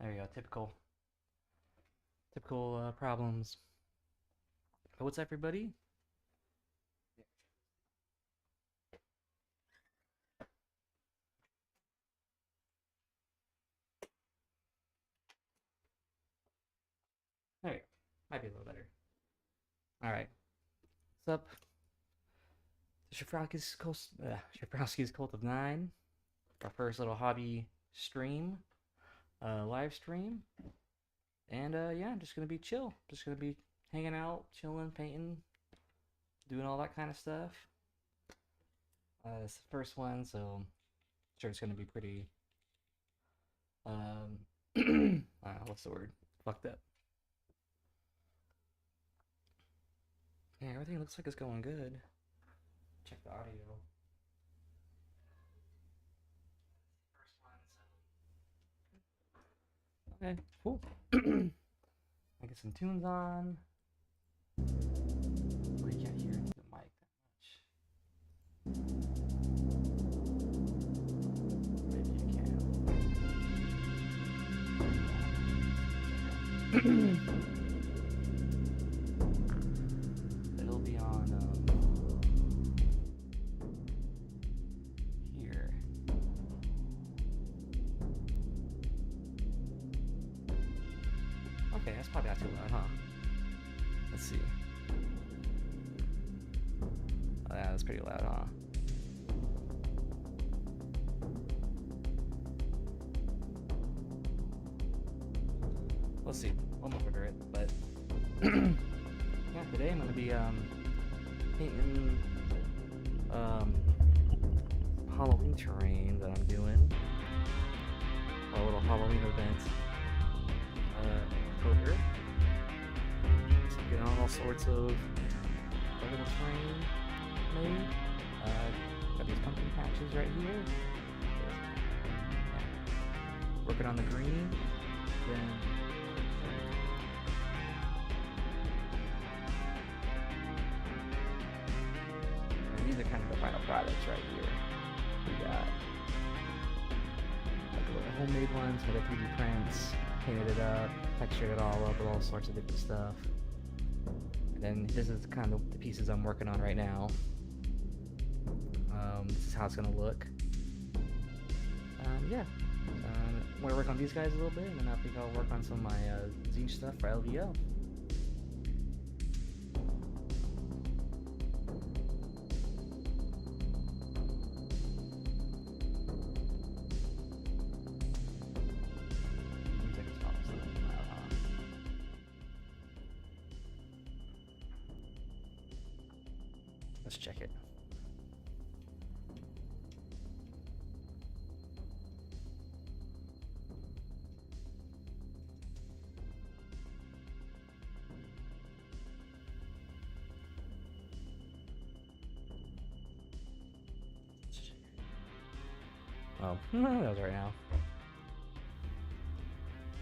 There you go. Typical problems. But what's up, everybody? There you go. Might be a little better. All right. What's up? Shurfrousky's Cult of Nine. Our first little hobby stream, live stream. And yeah, I'm just gonna be chill. Just gonna be hanging out, chilling, painting, doing all that kind of stuff. It's the first one, so I'm sure it's gonna be pretty. What's the word? Fucked up. Yeah, everything looks like it's going good. Check the audio. First one, so. Okay, cool. I get some tunes on. Well, you can't hear the mic that much. Maybe you can. It'll be on here. Okay, that's probably not too loud, huh? Let's see. Oh, yeah, that's pretty loud, huh? We'll see. We'll monitor it, but yeah, today I'm gonna be painting Halloween terrain that I'm doing. A little Halloween event. October. So getting all sorts of little terrain made. Got these pumpkin patches right here. Yeah. Working on the green. Then these are kind of the final products right here. We got like little homemade ones with the 3D prints, painted it up, textured it all up with all sorts of different stuff. And then this is kind of the pieces I'm working on right now. This is how it's gonna look. Yeah. I'm gonna work on these guys a little bit, and then I think I'll work on some of my Tzeentch stuff for LVO. Let's check it. Oh, that was right now.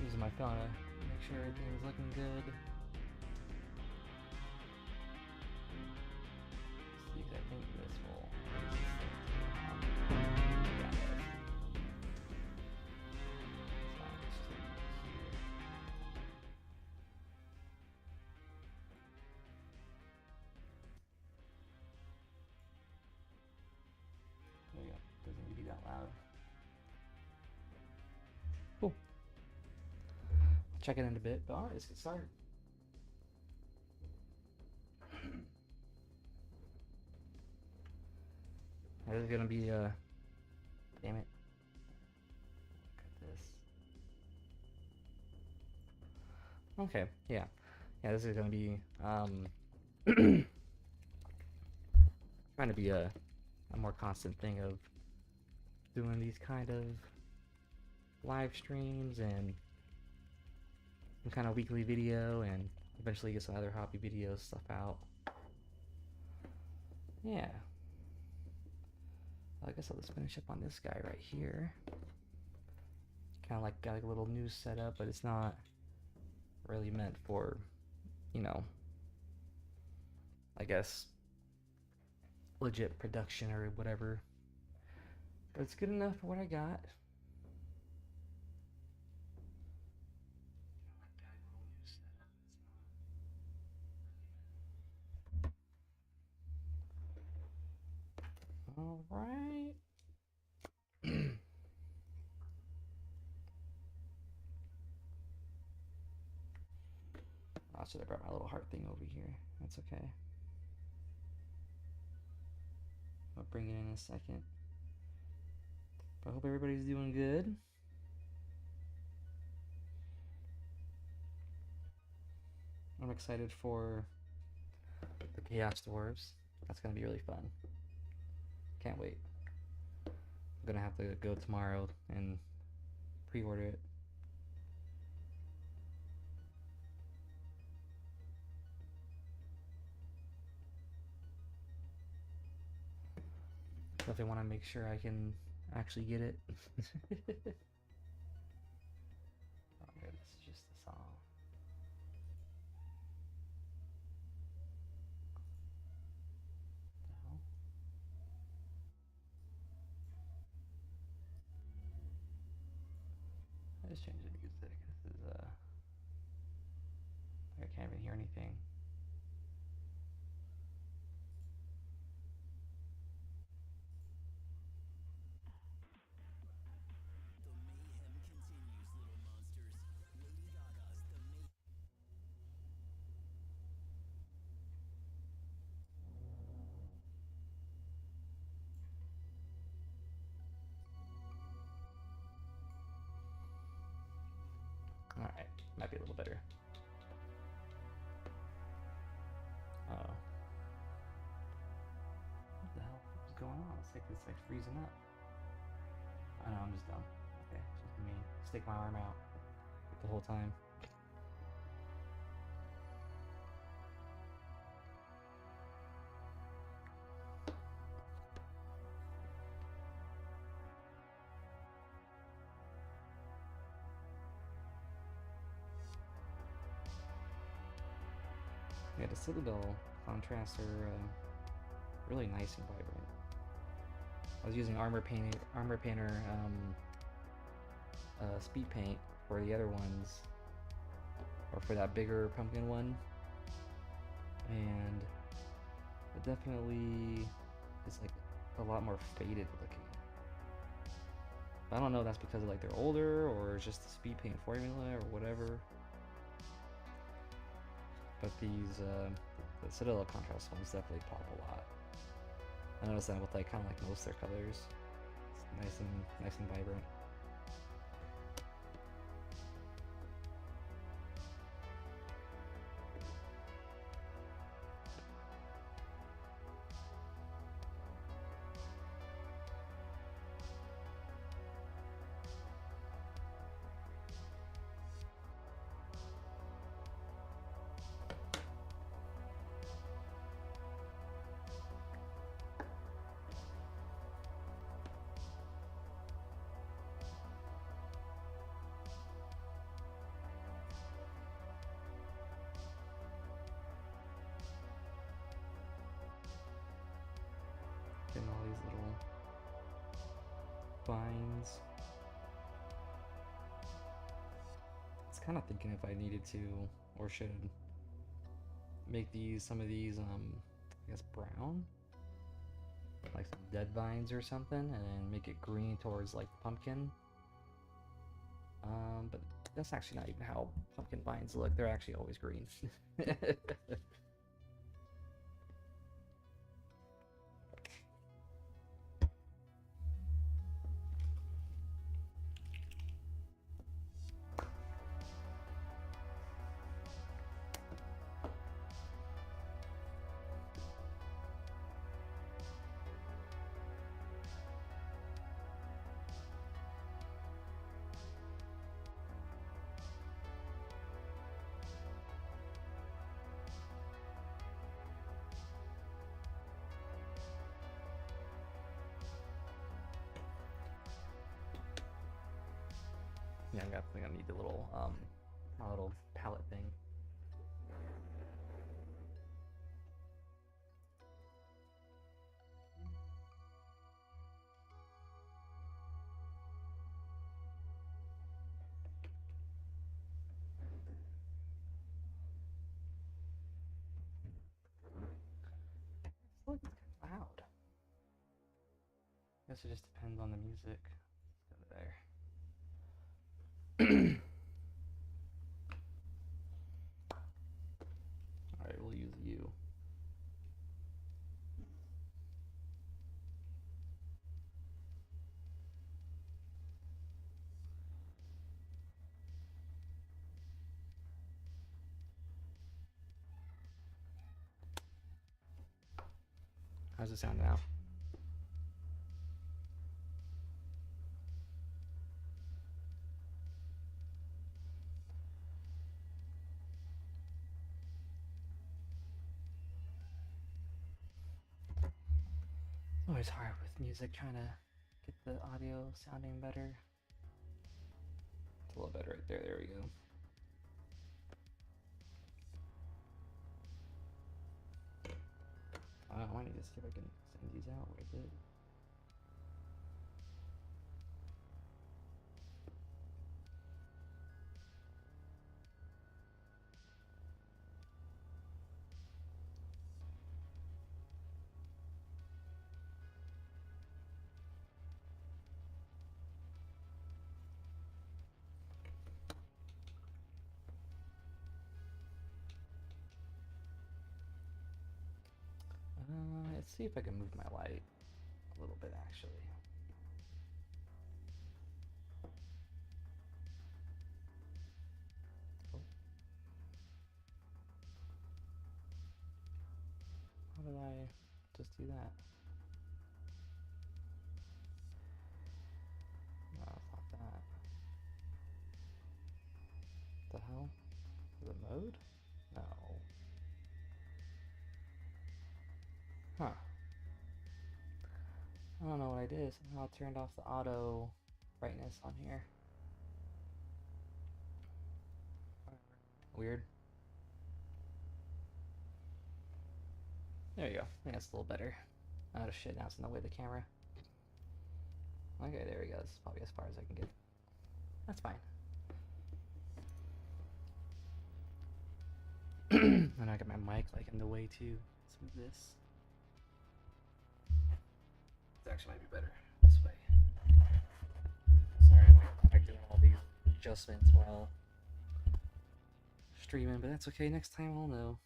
Using my phone to make sure everything's looking good. See, I think this will. There you go. Doesn't need to be that loud. Cool. Check it in a bit, but alright, let's get started. This is gonna be damn it. Look at this. Okay, yeah. Yeah, this is gonna be trying to be a more constant thing of doing these kind of live streams and some kind of weekly video, and eventually get some other hobby video stuff out. Yeah. I guess I'll just finish up on this guy right here. Kind of like got like a little news setup, but it's not really meant for, you know, I guess legit production or whatever. But it's good enough for what I got. All right. I should have brought my little heart thing over here. That's okay. I'll bring it in a second. But I hope everybody's doing good. I'm excited for the Chaos Dwarves. That's gonna be really fun. Can't wait. I'm gonna have to go tomorrow and pre-order it. Definitely want to make sure I can actually get it. Oh, good. This is just the song. What the hell? I just changed the music. This is I can't even hear anything. Alright, might be a little better. Uh oh. What the hell is going on? It's like freezing up. I know, I'm just dumb. Okay, it's just me. Stick my arm out the whole time. Yeah, the Citadel contrasts are really nice and vibrant. I was using Armor Painter speed paint for the other ones, or for that bigger pumpkin one, and it definitely is like a lot more faded looking. I don't know if that's because of like they're older or just the speed paint formula or whatever. But these the Citadel contrast ones definitely pop a lot. I noticed that with like kind of like most of their colors. It's nice and vibrant. Getting all these little vines. I was kind of thinking if I needed to or should make some of these I guess brown, like some dead vines or something, and then make it green towards like the pumpkin. But that's actually not even how pumpkin vines look. They're actually always green. Yeah, I'm definitely gonna need the little my little palette thing. Look, it's kind of loud. guess it just depends on the music. Let's go there. Alright, we'll use you. How's it sound now? It's always hard with music trying to get the audio sounding better. It's a little better right there. There we go. I want to just see if I can send these out with it. Let's see if I can move my light a little bit actually. Oh. How did I just do that? No, it's not that. What the hell? The mode? No. Huh. I don't know what I did. Somehow I turned off the auto brightness on here. Weird. There you go. I think that's a little better. Oh shit, now it's in the way of the camera. Okay, there we go. This is probably as far as I can get. That's fine. And I got my mic like in the way too. Let's move this. This actually might be better this way. Sorry, I'm doing all these adjustments while streaming, but that's okay. Next time I'll know.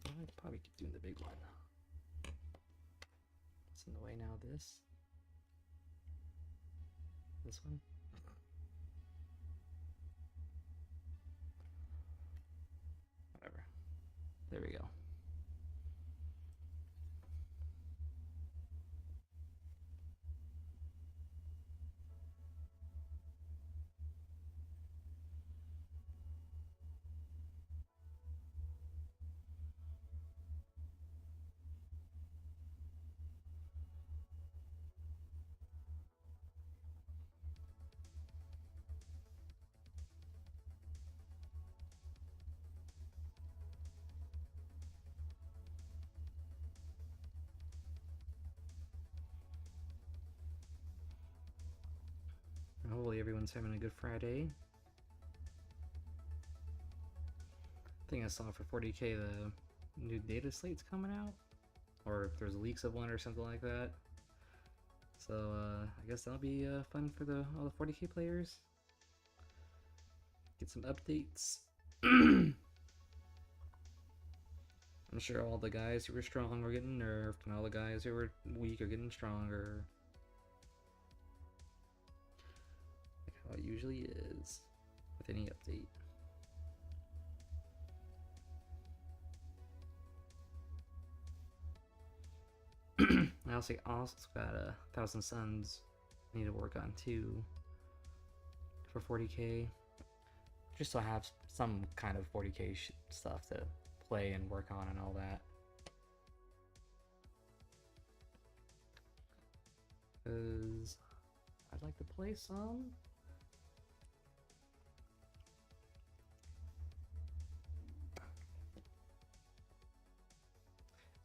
I'd probably keep doing the big one. What's in the way now? This one. Whatever. There we go. Hopefully everyone's having a good Friday. I think I saw for 40K the new data slate's coming out, or if there's leaks of one or something like that. So I guess that'll be fun for all the 40K players. Get some updates. I'm sure all the guys who were strong were getting nerfed, and all the guys who were weak are getting stronger. Like how it usually is with any update. I also got 1,000 Suns I need to work on too for 40K. Just so I have some kind of 40K stuff to play and work on and all that. Because I'd like to play some.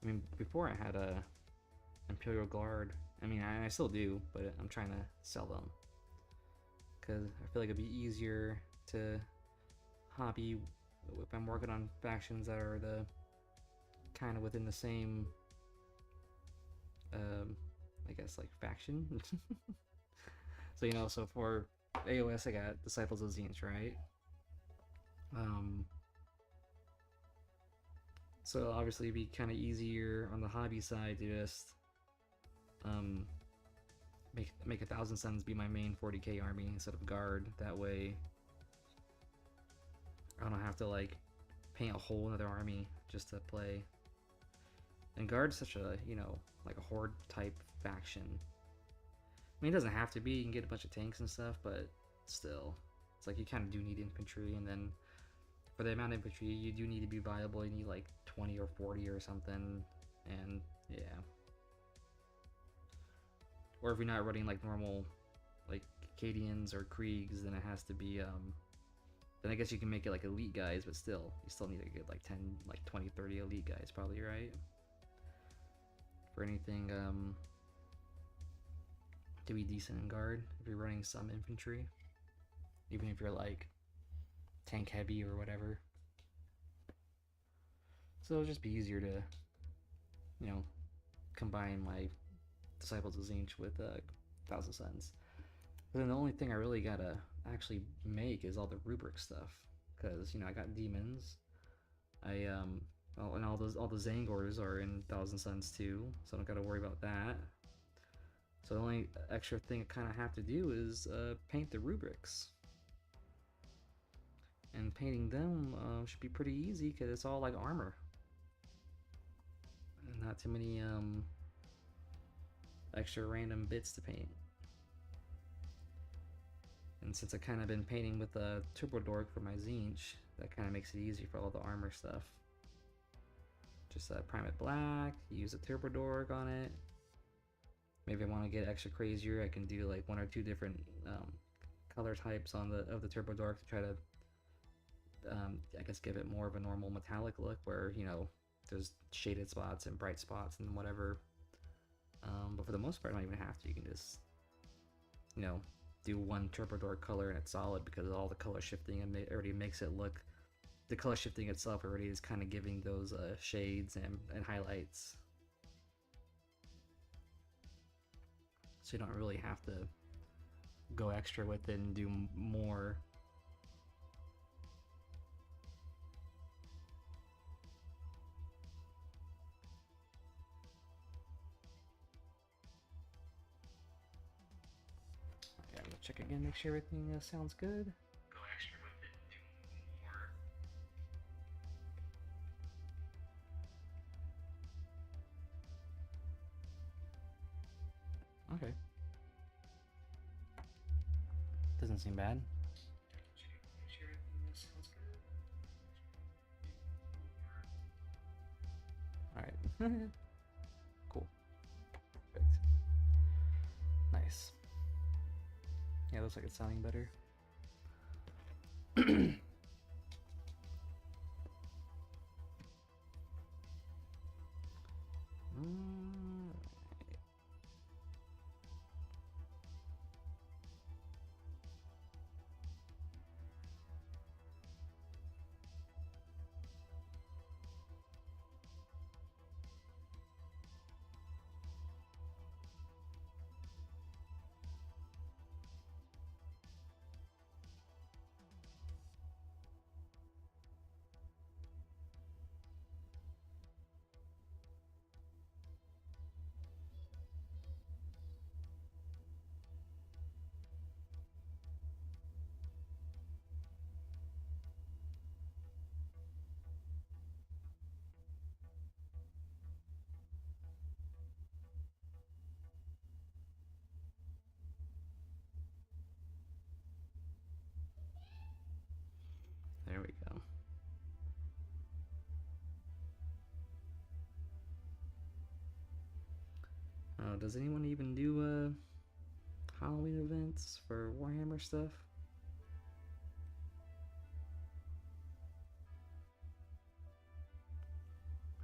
I mean, before I had a Imperial Guard. I mean, I still do, but I'm trying to sell them. Because I feel like it'd be easier to hobby if I'm working on factions that are the kind of within the same I guess like faction. So you know, so for AOS I got Disciples of Tzeentch, right? So obviously it'd be kind of easier on the hobby side to just um, make 1,000 suns be my main 40k army instead of guard. That way I don't have to like paint a whole other army just to play. And guard's such a, you know, like a horde type faction. I mean, it doesn't have to be. You can get a bunch of tanks and stuff, but still, it's like you kind of do need infantry, and then for the amount of infantry, you do need to be viable. You need like 20 or 40 or something, and yeah. Or if you're not running like normal, like Cadians or Kriegs, then it has to be. Then I guess you can make it like elite guys, but still, you still need to get like 10, like 20, 30 elite guys, probably, right? For anything, to be decent in guard, if you're running some infantry, even if you're like tank heavy or whatever. So it'll just be easier to, you know, combine my Disciples of Tzeentch with 1,000 Suns. But then the only thing I really gotta actually make is all the rubric stuff, because you know I got demons. And all the Zangors are in 1,000 Suns too, so I don't gotta worry about that. So the only extra thing I kind of have to do is paint the rubrics. And painting them should be pretty easy because it's all like armor. And not too many extra random bits to paint. And since I've kind of been painting with a Turbo Dork for my Tzeentch, that kind of makes it easy for all the armor stuff. Just prime it black, use a Turbo Dork on it. Maybe I want to get extra crazier, I can do like 1 or 2 different color types on the Turbo Dork to try to, I guess, give it more of a normal metallic look where, you know, there's shaded spots and bright spots and whatever. But for the most part, I don't even have to. You can just, you know, do 1 Turbo Dork color and it's solid because all the color shifting and it already makes it look. The color shifting itself already is kind of giving those shades and highlights. So you don't really have to go extra with it and do more. Okay, I'm gonna check again, make sure everything sounds good. Go extra with it and do more. Okay. Doesn't seem bad. Alright. Cool. Perfect. Nice. Yeah, looks like it's sounding better. There we go. Does anyone even do Halloween events for Warhammer stuff?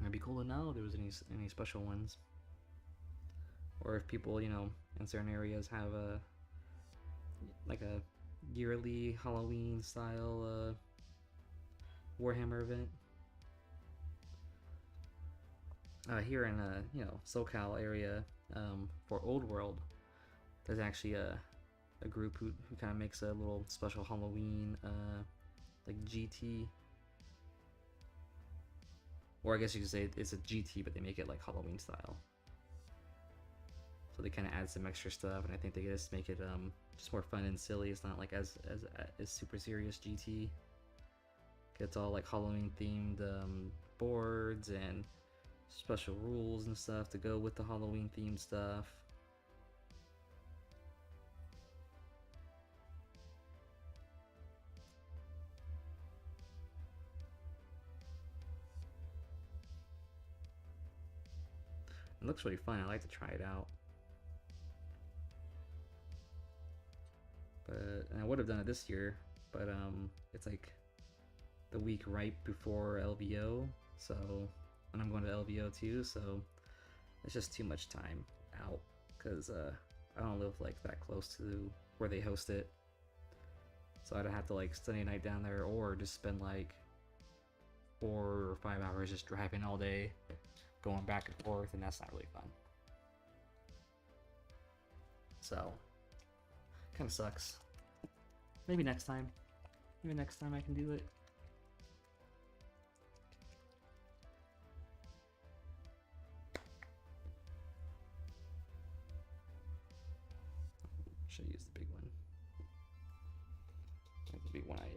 It'd be cool to know if there was any special ones, or if people, you know, in certain areas have a like a yearly Halloween style Warhammer event. here in you know, SoCal area, for Old World, there's actually a group who kind of makes a little special Halloween like GT, or I guess you could say it's a GT, but they make it like Halloween style. So they kind of add some extra stuff, and I think they just make it just more fun and silly. It's not like as super serious GT. It's all like Halloween themed boards and special rules and stuff to go with the Halloween themed stuff. It looks really fun. I like to try it out. But and I would have done it this year, but it's like the week right before LVO, so and I'm going to LVO too, so it's just too much time out because I don't live like that close to where they host it, so I'd have to like spend a night down there or just spend like 4 or 5 hours just driving all day, going back and forth, and that's not really fun. So kind of sucks. Maybe next time. Maybe next time I can do it. Should use the big one. Like the big one I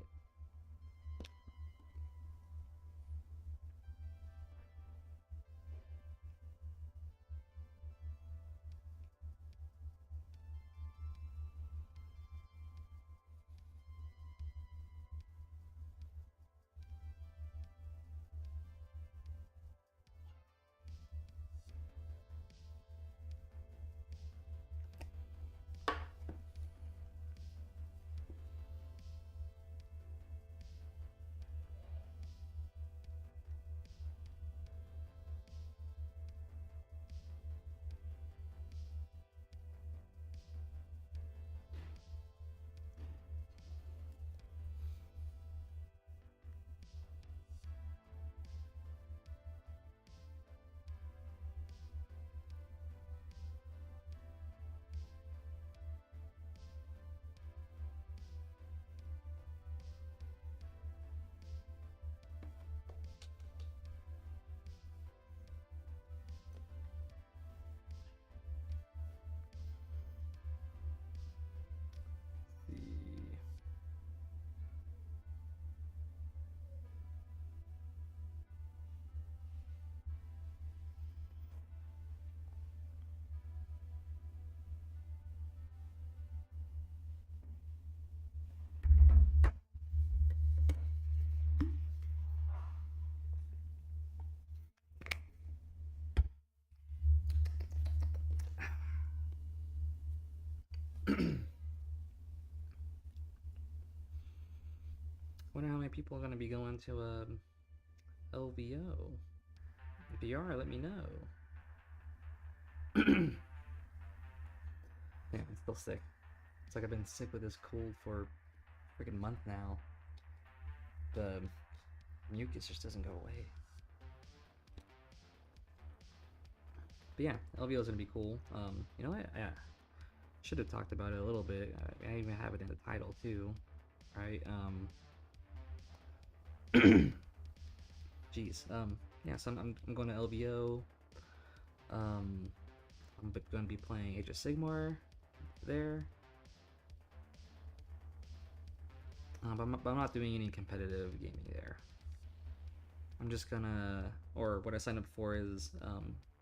wonder how many people are gonna be going to LVO. If you are, let me know. Yeah, I'm still sick. It's like I've been sick with this cold for a freaking month now. The mucus just doesn't go away. But yeah, LVO is gonna be cool. You know what? I should have talked about it a little bit. I even have it in the title too, right? Jeez. Yeah. So I'm going to LVO. I'm going to be playing Age of Sigmar there. But I'm not doing any competitive gaming there. I'm just gonna, or what I signed up for is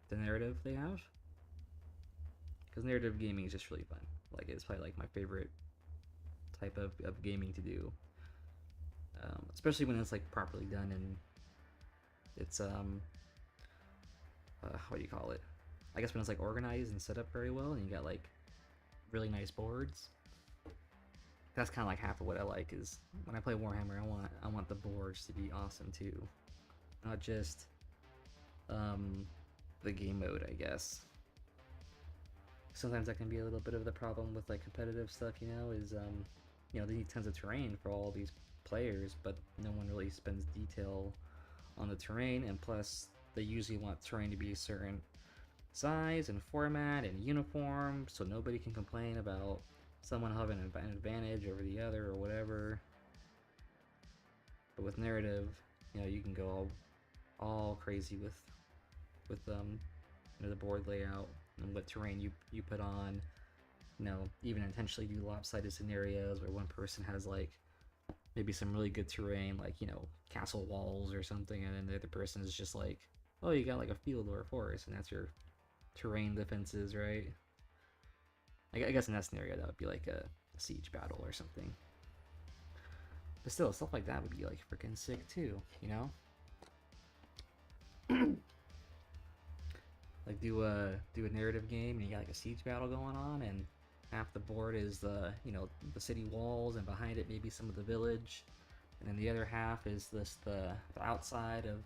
the narrative they have, because narrative gaming is just really fun. Like, it's probably like my favorite type of gaming to do, especially when it's like properly done and it's what do you call it? I guess when it's like organized and set up very well, and you got like really nice boards. That's kind of like half of what I like. Is when I play Warhammer, I want the boards to be awesome too, not just the game mode, I guess. Sometimes that can be a little bit of the problem with like competitive stuff, you know, is you know, they need tons of terrain for all these players, but no one really spends detail on the terrain, and plus they usually want terrain to be a certain size and format and uniform, so nobody can complain about someone having an advantage over the other or whatever. But with narrative, you know, you can go all crazy with you know, the board layout and what terrain you put on. You know, even intentionally do lopsided scenarios where one person has like maybe some really good terrain, like, you know, castle walls or something, and then the other person is just like, oh, you got like a field or a forest, and that's your terrain defenses, right? I guess in that scenario that would be like a siege battle or something. But still, stuff like that would be like freaking sick too, you know? Like do a narrative game and you got like a siege battle going on, and half the board is the, you know, the city walls, and behind it maybe some of the village, and then the other half is this the outside of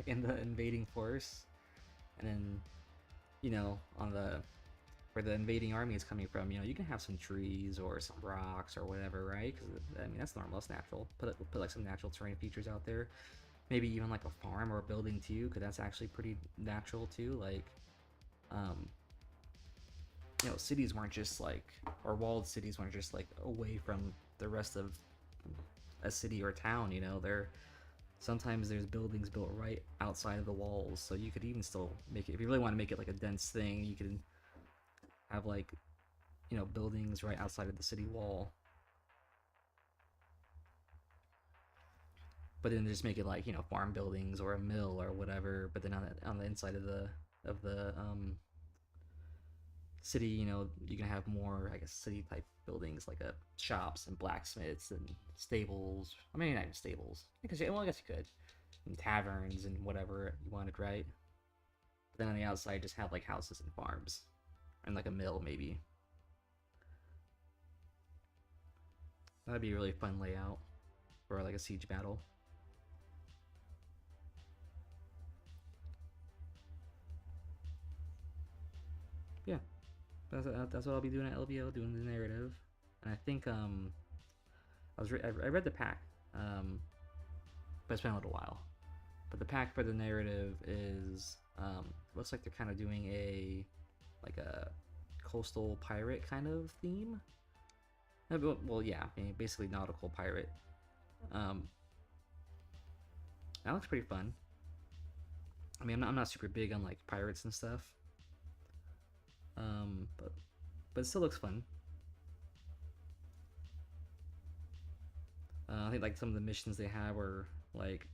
in the invading force, and then, you know, on the where the invading army is coming from, you know, you can have some trees or some rocks or whatever, right? Because I mean that's normal, it's natural. Put like some natural terrain features out there. Maybe even like a farm or a building too, because that's actually pretty natural too. Like, you know, cities weren't just like, or walled cities weren't just like away from the rest of a city or town. You know, sometimes there's buildings built right outside of the walls, so you could even still make it, if you really want to make it like a dense thing, you could have like, you know, buildings right outside of the city wall. But then just make it like, you know, farm buildings or a mill or whatever. But then on the inside of the city, you know, you can have more, I guess, city type buildings like shops and blacksmiths and stables. I mean, not even stables. Well, I guess you could. And taverns and whatever you wanted, right? But then on the outside, just have like houses and farms and like a mill maybe. That'd be a really fun layout for like a siege battle. Yeah, that's what I'll be doing at LVO, doing the narrative. And I think I read the pack, but it's been a little while. But the pack for the narrative is looks like they're kind of doing a coastal pirate kind of theme. Well, yeah, I mean, basically nautical pirate. That looks pretty fun. I mean, I'm not super big on like pirates and stuff, but it still looks fun. I think like some of the missions they had were like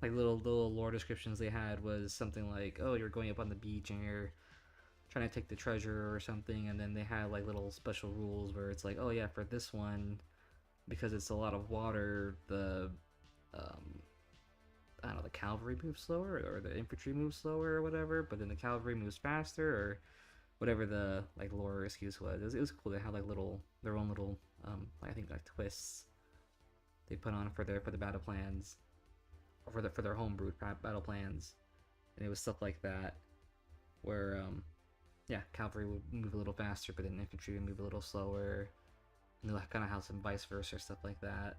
little lore descriptions they had was something like, oh, you're going up on the beach and you're trying to take the treasure or something, and then they had like little special rules where it's like, oh yeah, for this one, because it's a lot of water, the I don't know, the cavalry moves slower or the infantry moves slower or whatever, but then the cavalry moves faster or whatever the like lore excuse was. It was cool. They had like their own little I think like twists they put on for the battle plans, or for their homebrewed battle plans, and it was stuff like that where yeah, cavalry would move a little faster, but then infantry would move a little slower, and they'll kind of have some vice versa stuff like that,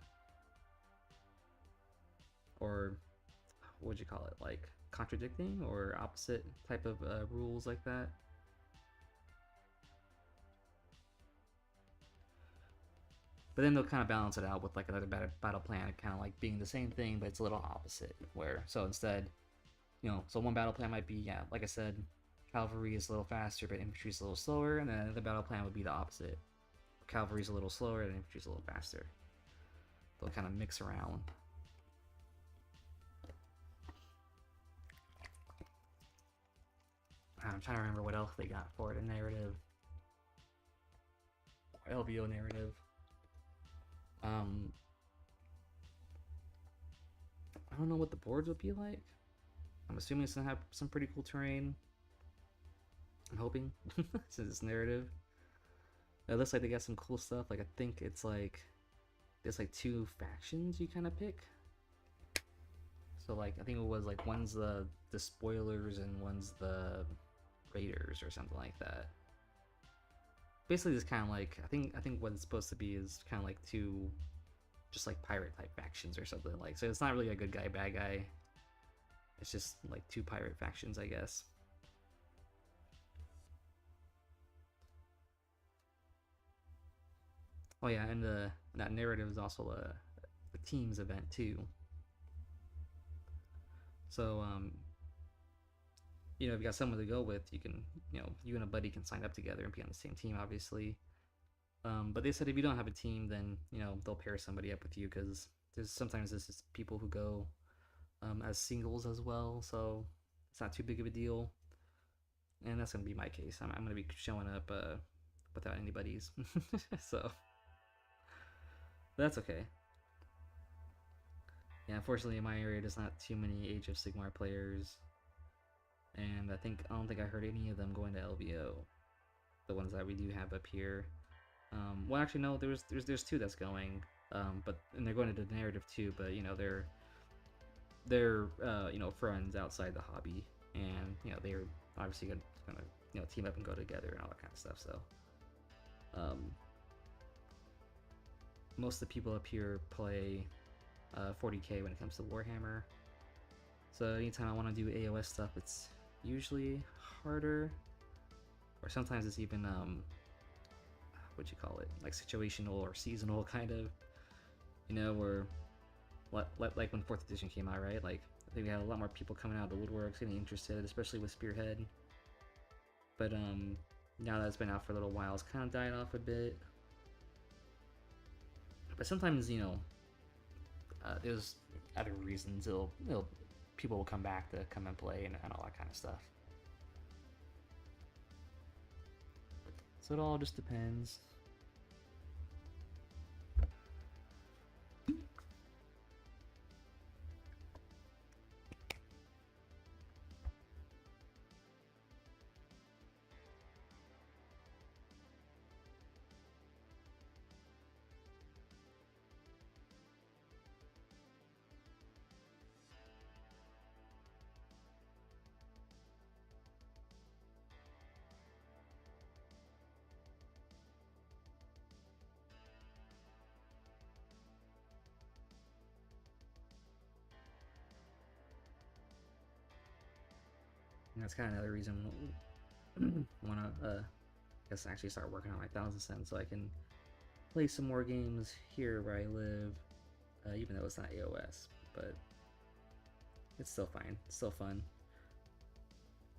or what would you call it, like contradicting or opposite type of rules like that. But then they'll kind of balance it out with like another battle plan, kind of like being the same thing, but it's a little opposite. Where so instead, you know, so one battle plan might be, yeah, like I said, cavalry is a little faster, but infantry is a little slower, and then another battle plan would be the opposite. Cavalry is a little slower, and infantry is a little faster. They'll kind of mix around. I'm trying to remember what else they got for it. A narrative, LVO narrative. I don't know what the boards would be like. I'm assuming it's gonna have some pretty cool terrain. I'm hoping, since it's narrative. It looks like they got some cool stuff. Like I think it's like there's like 2 factions you kind of pick. So like I think it was like one's the spoilers and one's the raiders or something like that. Basically, it's kind of like I think what it's supposed to be is kind of like 2 just like pirate type factions or something like. So it's not really a good guy bad guy. It's just like two pirate factions, I guess. Oh yeah, and that narrative is also a teams event too. So if you got someone to go with, you can, you and a buddy can sign up together and be on the same team, obviously. But they said if you don't have a team, then they'll pair somebody up with you, because sometimes there's just people who go as singles as well, so it's not too big of a deal. And that's gonna be my case. I'm gonna be showing up without anybody's, so that's okay. Yeah, unfortunately, in my area, there's not too many Age of Sigmar players, and I don't think I heard any of them going to LVO. The ones that we do have up here. Well, actually, no. There's two that's going, and they're going to the narrative too. But they're friends outside the hobby, and they're obviously gonna team up and go together and all that kind of stuff. So, most of the people up here play 40k when it comes to Warhammer. So anytime I want to do AOS stuff, it's usually harder, or sometimes it's even what you call it, like situational or seasonal kind of, where like when 4th edition came out, right? Like I think we had a lot more people coming out of the woodworks getting interested, especially with Spearhead. But now that it's been out for a little while, it's kind of died off a bit. But sometimes there's other reasons people will come back to come and play and all that kind of stuff. So it all just depends. And that's kind of another reason I want to, actually start working on my 1,000 cents so I can play some more games here where I live, even though it's not AOS, but it's still fine. It's still fun.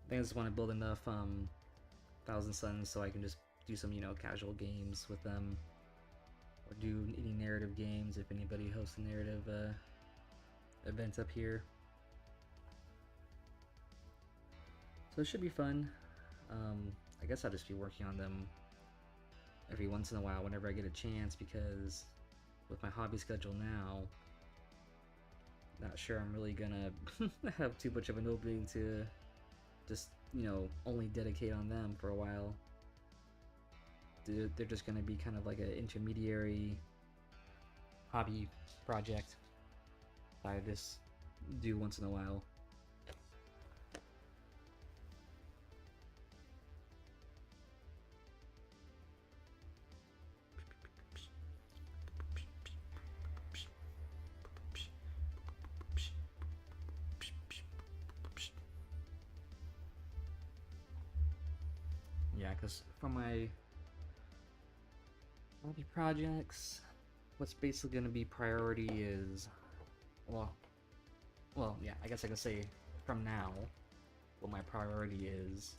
I think I just want to build enough 1,000 Suns so I can just do some, casual games with them, or do any narrative games if anybody hosts a narrative event up here. So it should be fun. I guess I'll just be working on them every once in a while whenever I get a chance, because with my hobby schedule now, not sure I'm really gonna have too much of an opening to just, only dedicate on them for a while. They're just gonna be kind of like an intermediary hobby project that I just do once in a while. Yeah, because for my hobby projects, what's basically going to be priority is, well, yeah, I guess I can say from now, what my priority is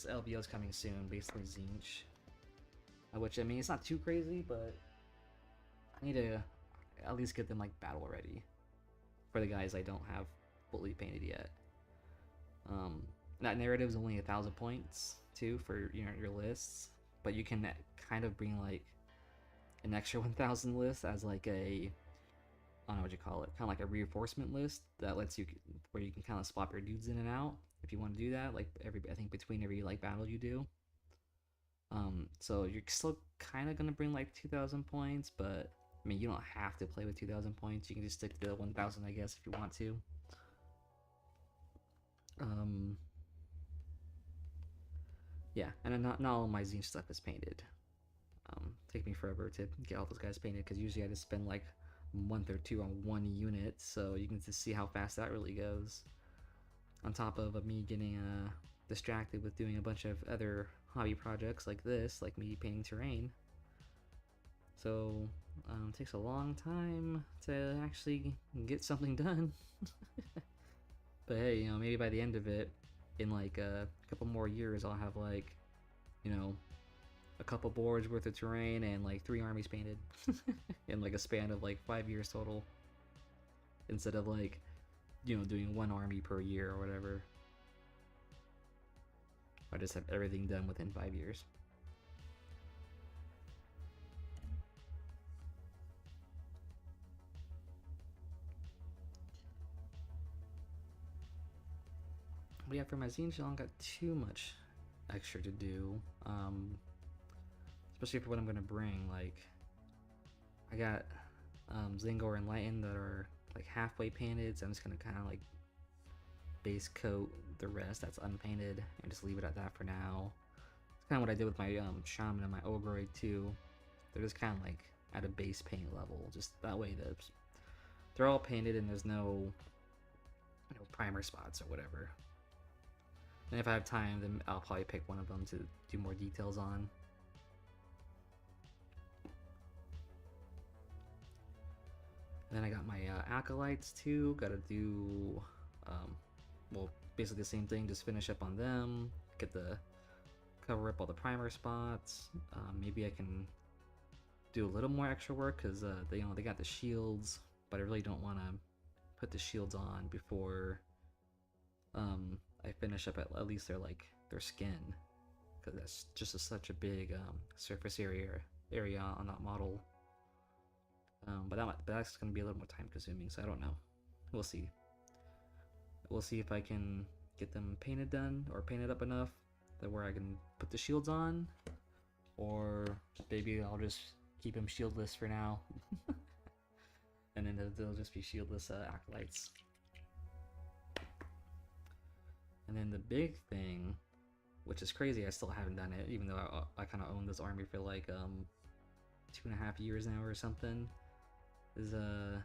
LVO's coming soon, basically Tzeentch. Which, I mean, it's not too crazy, but I need to at least get them, like, battle ready for the guys I don't have fully painted yet. That narrative is only 1,000 points too for your lists, but you can kind of bring like an extra 1,000 list as like I don't know what you call it, kind of like a reinforcement list that lets you, where you can kind of swap your dudes in and out if you want to do that. Like I think between every like battle you do. So you're still kind of gonna bring like 2,000 points, but I mean you don't have to play with 2,000 points. You can just stick to 1,000, I guess, if you want to. Yeah, and not all my Tzeentch stuff is painted. Take me forever to get all those guys painted, because usually I just spend like month or two on one unit, so you can just see how fast that really goes. On top of me getting distracted with doing a bunch of other hobby projects like this, like me painting terrain. So it takes a long time to actually get something done. But hey, you know, maybe by the end of it, in like a couple more years, I'll have like, you know, a couple boards worth of terrain and like 3 armies painted in like a span of like 5 years total, instead of like, you know, doing 1 army per year or whatever. I just have everything done within 5 years. But yeah, for my Tzeentch, I don't got too much extra to do. Especially for what I'm gonna bring. Like, I got Zangor and Lighten that are like halfway painted, so I'm just gonna kind of like base coat the rest that's unpainted and just leave it at that for now. It's kind of what I did with my Shaman and my Ogroid too. They're just kind of like at a base paint level, just that way they're all painted and there's no, you know, primer spots or whatever. And if I have time, then I'll probably pick one of them to do more details on. And then I got my acolytes too. Got to do, well, basically the same thing. Just finish up on them. Get the cover up all the primer spots. Maybe I can do a little more extra work because they, you know, they got the shields, but I really don't want to put the shields on before I finish up at least their skin, because that's just such a big surface area on that model. But that's going to be a little more time consuming, so I don't know. We'll see. We'll see if I can get them painted done or painted up enough that where I can put the shields on, or maybe I'll just keep them shieldless for now. And then they'll just be shieldless acolytes. And then the big thing, which is crazy, I still haven't done it, even though I kind of own this army for like 2.5 years now or something, is I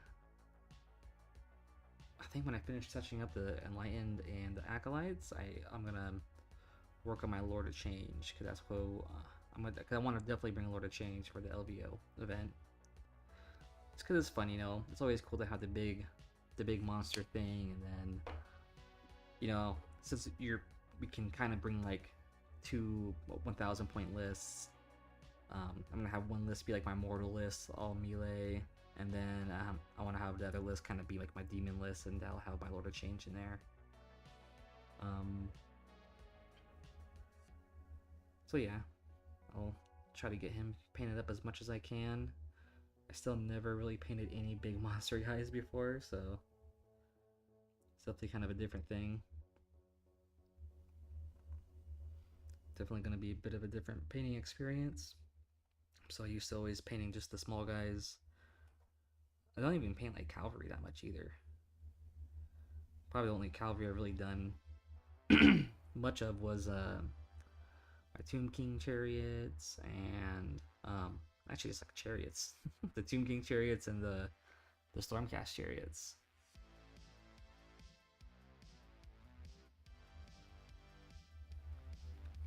think when I finish touching up the Enlightened and the Acolytes, I'm gonna work on my Lord of Change, because that's what I want to definitely bring a Lord of Change for the LVO event. It's because it's fun, you know. It's always cool to have the big monster thing, and then, you know, since we can kind of bring like 2 1,000 point lists. I'm gonna have one list be like my mortal list, all melee, and then I want to have the other list kind of be like my demon list, and I'll have my Lord of Change in there. So yeah, I'll try to get him painted up as much as I can. I still never really painted any big monster guys before, so it's definitely kind of a different thing. Definitely going to be a bit of a different painting experience. So I used to always painting just the small guys. I don't even paint like cavalry that much either. Probably the only cavalry I've really done much of was my Tomb King chariots, and actually it's like chariots. The Tomb King chariots and the Stormcast chariots.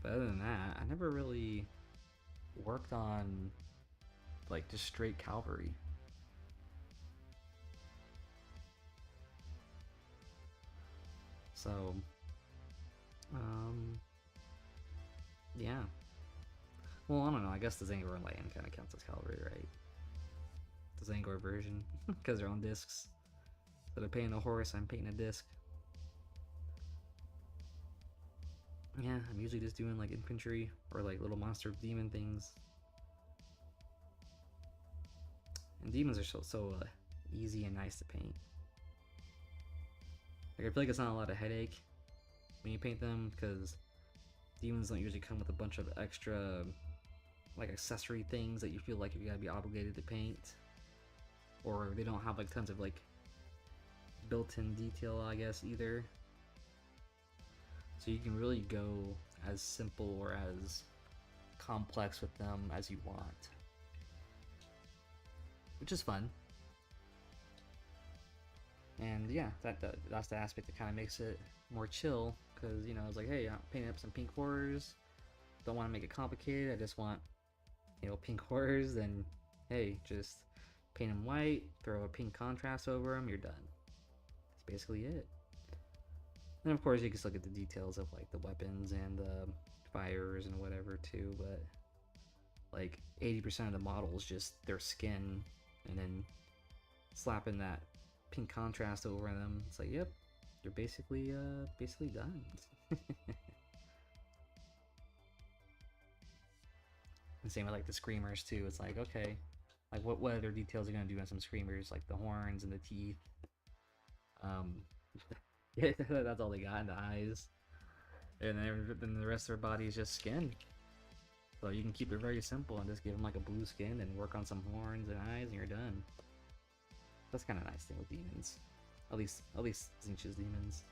But other than that, I never really worked on like just straight cavalry. So, yeah. Well, I don't know. I guess the Zangor and Lighten kind of counts as cavalry, right? The Zangor version, because they're on discs. Instead of painting a horse, I'm painting a disc. Yeah, I'm usually just doing like infantry or like little monster demon things. And demons are so easy and nice to paint. Like, I feel like it's not a lot of headache when you paint them, because demons don't usually come with a bunch of extra like accessory things that you feel like you gotta be obligated to paint, or they don't have like tons of like built-in detail, I guess, either. So you can really go as simple or as complex with them as you want, which is fun. And yeah, that's the aspect that kind of makes it more chill, because you know it's like, hey, I'm painting up some pink horrors. Don't want to make it complicated. I just want, you know, pink horrors. Then hey, just paint them white, throw a pink contrast over them. You're done. That's basically it. And of course, you can still get the details of like the weapons and the fires and whatever too. But like 80% of the model is just their skin, and then slapping that pink contrast over them. It's like, yep, you're basically done. The same with like the screamers too. It's like, okay, like what other details are you gonna do on some screamers, like the horns and the teeth? Yeah, that's all they got in the eyes, and then the rest of their body is just skin. So you can keep it very simple and just give them like a blue skin and work on some horns and eyes, and you're done. That's kind of a nice thing with demons. At least Tzeentch's demons.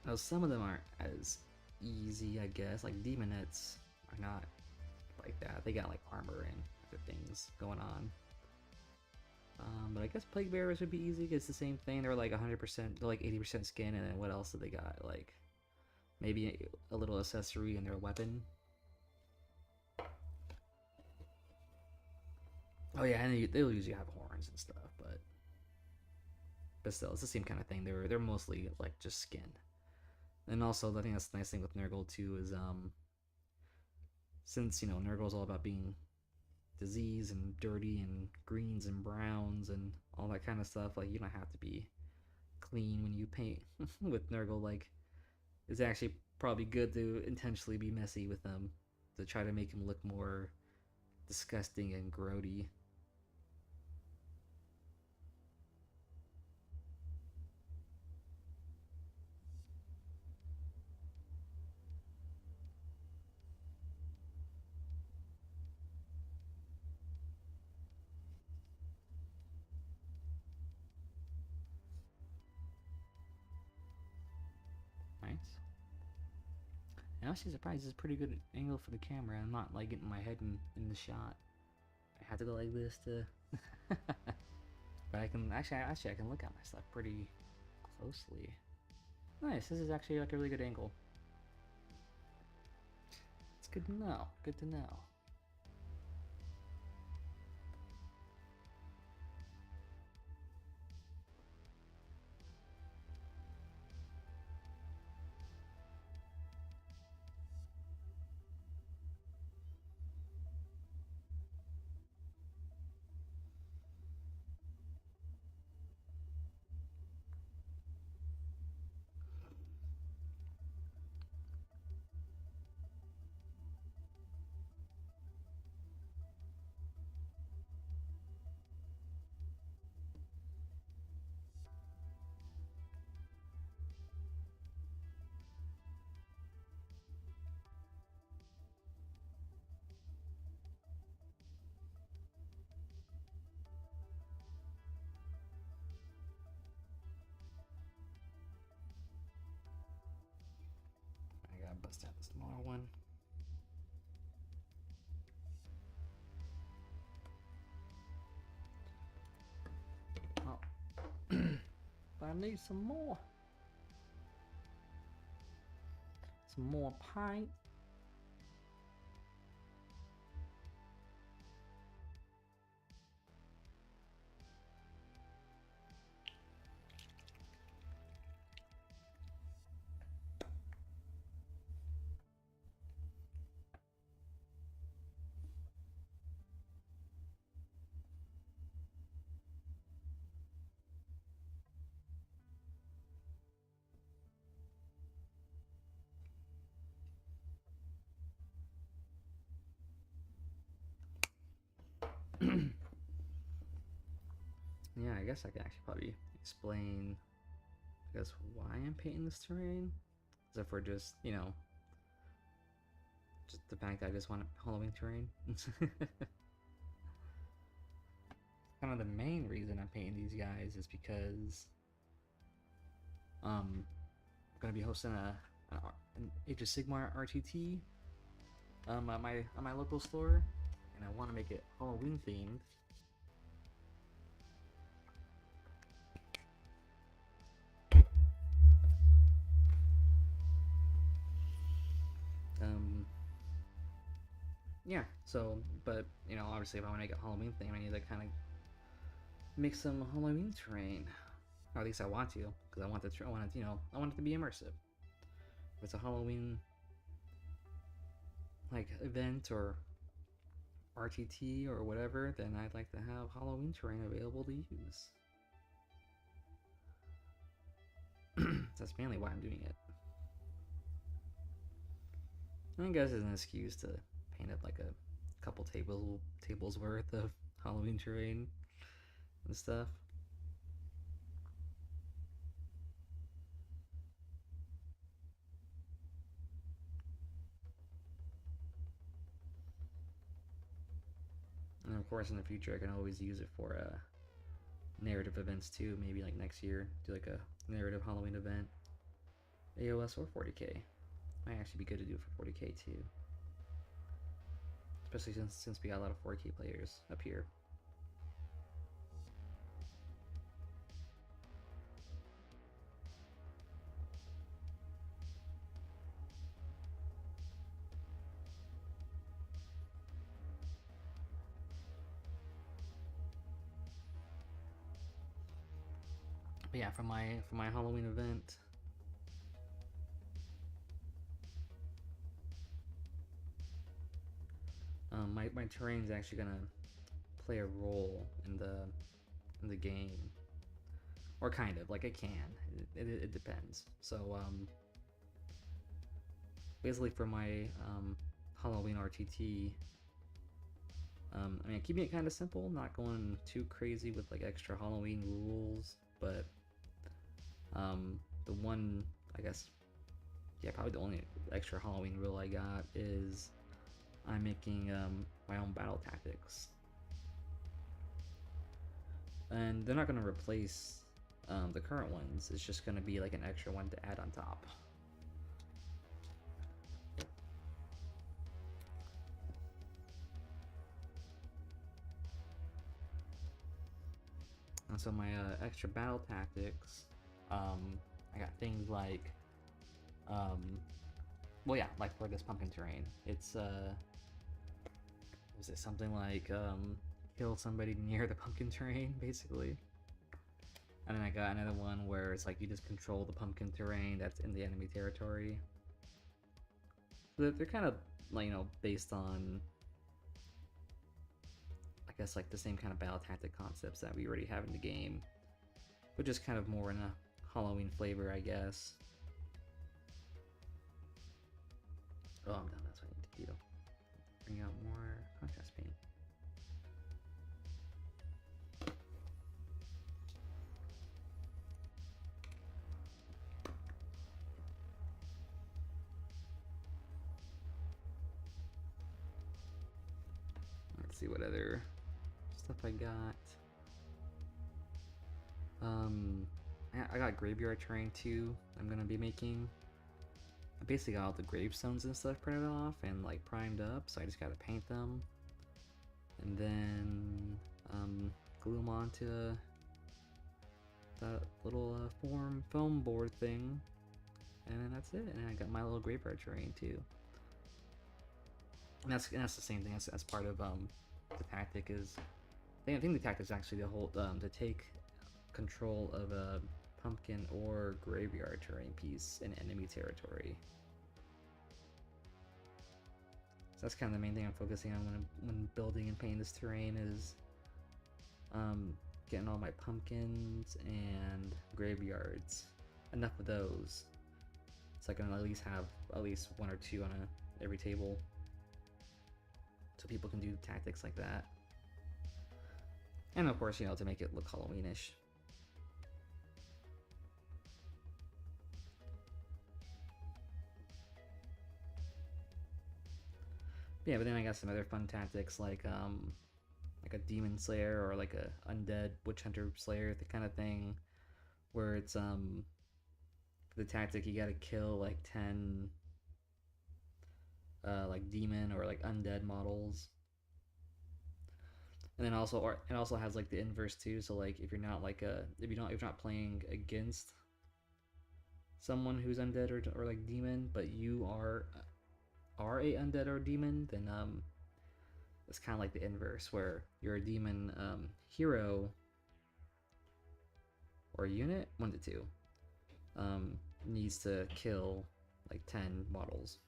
Now some of them aren't as easy, I guess. Like demonettes are not like that. They got like armor and other things going on. But I guess plague bearers would be easy. It's the same thing. They're like 100%, they're like 80% skin, and then what else do they got? Like maybe a little accessory in their weapon. Oh yeah, and they'll usually have horns and stuff, but still, it's the same kind of thing. They're mostly like just skin. And also, I think that's the nice thing with Nurgle too is since you know Nurgle's all about being disease and dirty and greens and browns and all that kind of stuff. Like you don't have to be clean when you paint with Nurgle. Like it's actually probably good to intentionally be messy with them to try to make them look more disgusting and grody. Nice. I'm actually surprised it's a pretty good angle for the camera. I'm not like getting my head in the shot. I have to go like this to. But I can actually I can look at my stuff pretty closely. Nice. This is actually like a really good angle. It's good to know. Good to know. I gotta bust out the smaller one. Oh. But I need some more. Some more paint. Yeah, I guess I can actually probably explain, I guess, why I'm painting this terrain. As if we're just, you know, just the fact that I just want Halloween terrain. Kind of the main reason I'm painting these guys is because I'm gonna be hosting an Age of Sigmar RTT at my local store, and I want to make it Halloween themed. yeah, so, but, you know, obviously if I want to make a Halloween theme, I need to kind of make some Halloween terrain. Or at least I want to, because I want it, you know, I want it to be immersive. If it's a Halloween, like, event or RTT or whatever, then I'd like to have Halloween terrain available to use. That's mainly why I'm doing it. I guess it's an excuse to paint up like a couple tables worth of Halloween terrain and stuff. And of course, in the future, I can always use it for narrative events too. Maybe like next year, do like a narrative Halloween event, AOS or 40k. Might actually be good to do it for 40k too, especially since we got a lot of 4k players up here. But yeah, for my Halloween event, my terrain is actually gonna play a role in the game, or kind of like it can. It depends. So basically for my Halloween RTT, I mean, keeping it kind of simple, not going too crazy with like extra Halloween rules, but the one, I guess, yeah, probably the only extra Halloween rule I got is I'm making my own battle tactics, and they're not going to replace the current ones. It's just going to be like an extra one to add on top. And so my extra battle tactics, I got things like, well, yeah, like for this pumpkin terrain, it's was it something like kill somebody near the pumpkin terrain, basically. And then I got another one where it's like you just control the pumpkin terrain that's in the enemy territory. So they're kind of like, you know, based on, I guess, like the same kind of battle tactic concepts that we already have in the game, but just kind of more in a Halloween flavor, I guess. Oh, I'm done. That's what I need to do. Bring out more contrast paint. Let's see what other stuff I got. I got graveyard terrain too. I'm gonna be making. I basically got all the gravestones and stuff printed off and like primed up, so I just gotta paint them, and then glue them onto that little foam board thing, and then that's it. And I got my little graveyard terrain too. And that's the same thing as part of the tactic is. I think the tactic is actually to hold to take control of a pumpkin or graveyard terrain piece in enemy territory. So that's kind of the main thing I'm focusing on when building and painting this terrain is getting all my pumpkins and graveyards, enough of those, so I can at least have at least one or two on every table, so people can do tactics like that. And of course, you know, to make it look Halloweenish. Yeah, but then I got some other fun tactics like a demon slayer or like a undead witch hunter slayer, the kind of thing where it's for the tactic you gotta kill like 10 like demon or like undead models. And then also it also has like the inverse too, so like if you're not like if you're not playing against someone who's undead or like demon, but you are a undead or demon, then it's kind of like the inverse, where you're a demon hero or unit, 1 to 2, needs to kill like 10 models.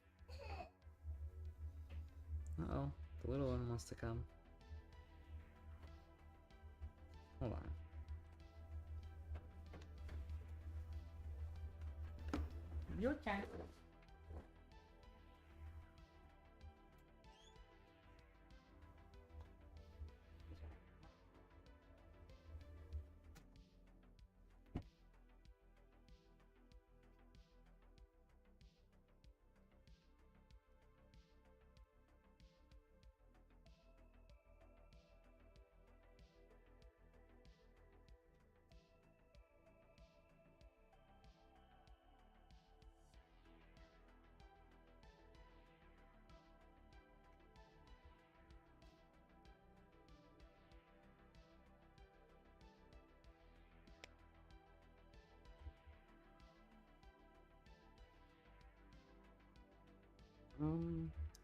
Uh-oh, the little one wants to come. Hold on. Your turn.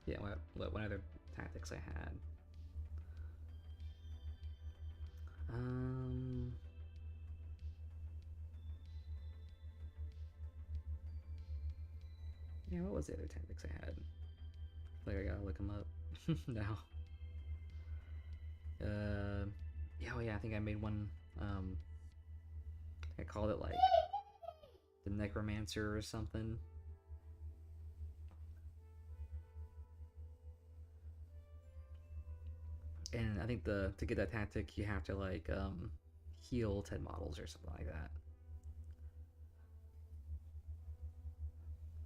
Yeah, what other tactics I had? Yeah, what was the other tactics I had? Like I gotta look them up now. Yeah, oh yeah, I think I made one. I called it like the Necromancer or something. And I think to get that tactic, you have to like heal 10 models or something like that,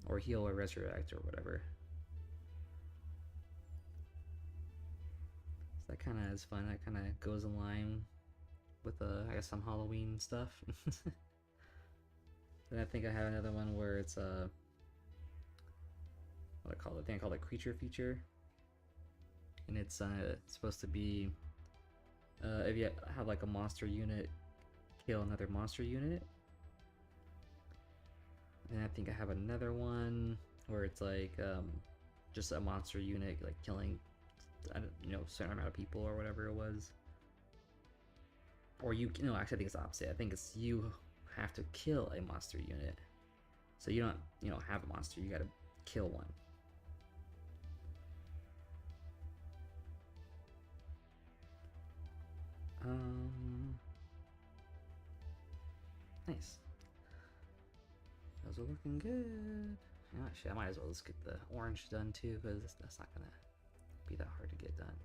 or heal or resurrect or whatever. So that kind of is fun. That kind of goes in line with I guess some Halloween stuff. Then I think I have another one where it's what I call it. I think I call it creature feature, and it's supposed to be if you have like a monster unit kill another monster unit. And I think I have another one where it's like just a monster unit like killing, I don't, certain amount of people or whatever it was. Or actually I think it's the opposite. I think it's you have to kill a monster unit. So you don't have a monster, you gotta kill one. Nice. Those are looking good. Actually, I might as well just get the orange done too, because that's not gonna be that hard to get done.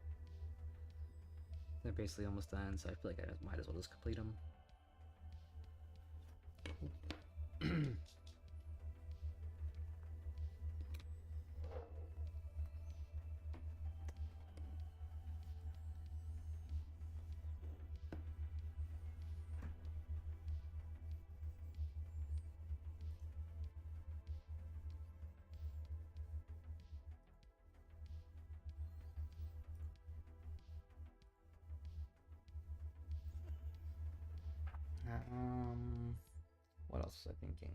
They're basically almost done, so I feel like I might as well just complete them. What else was I thinking?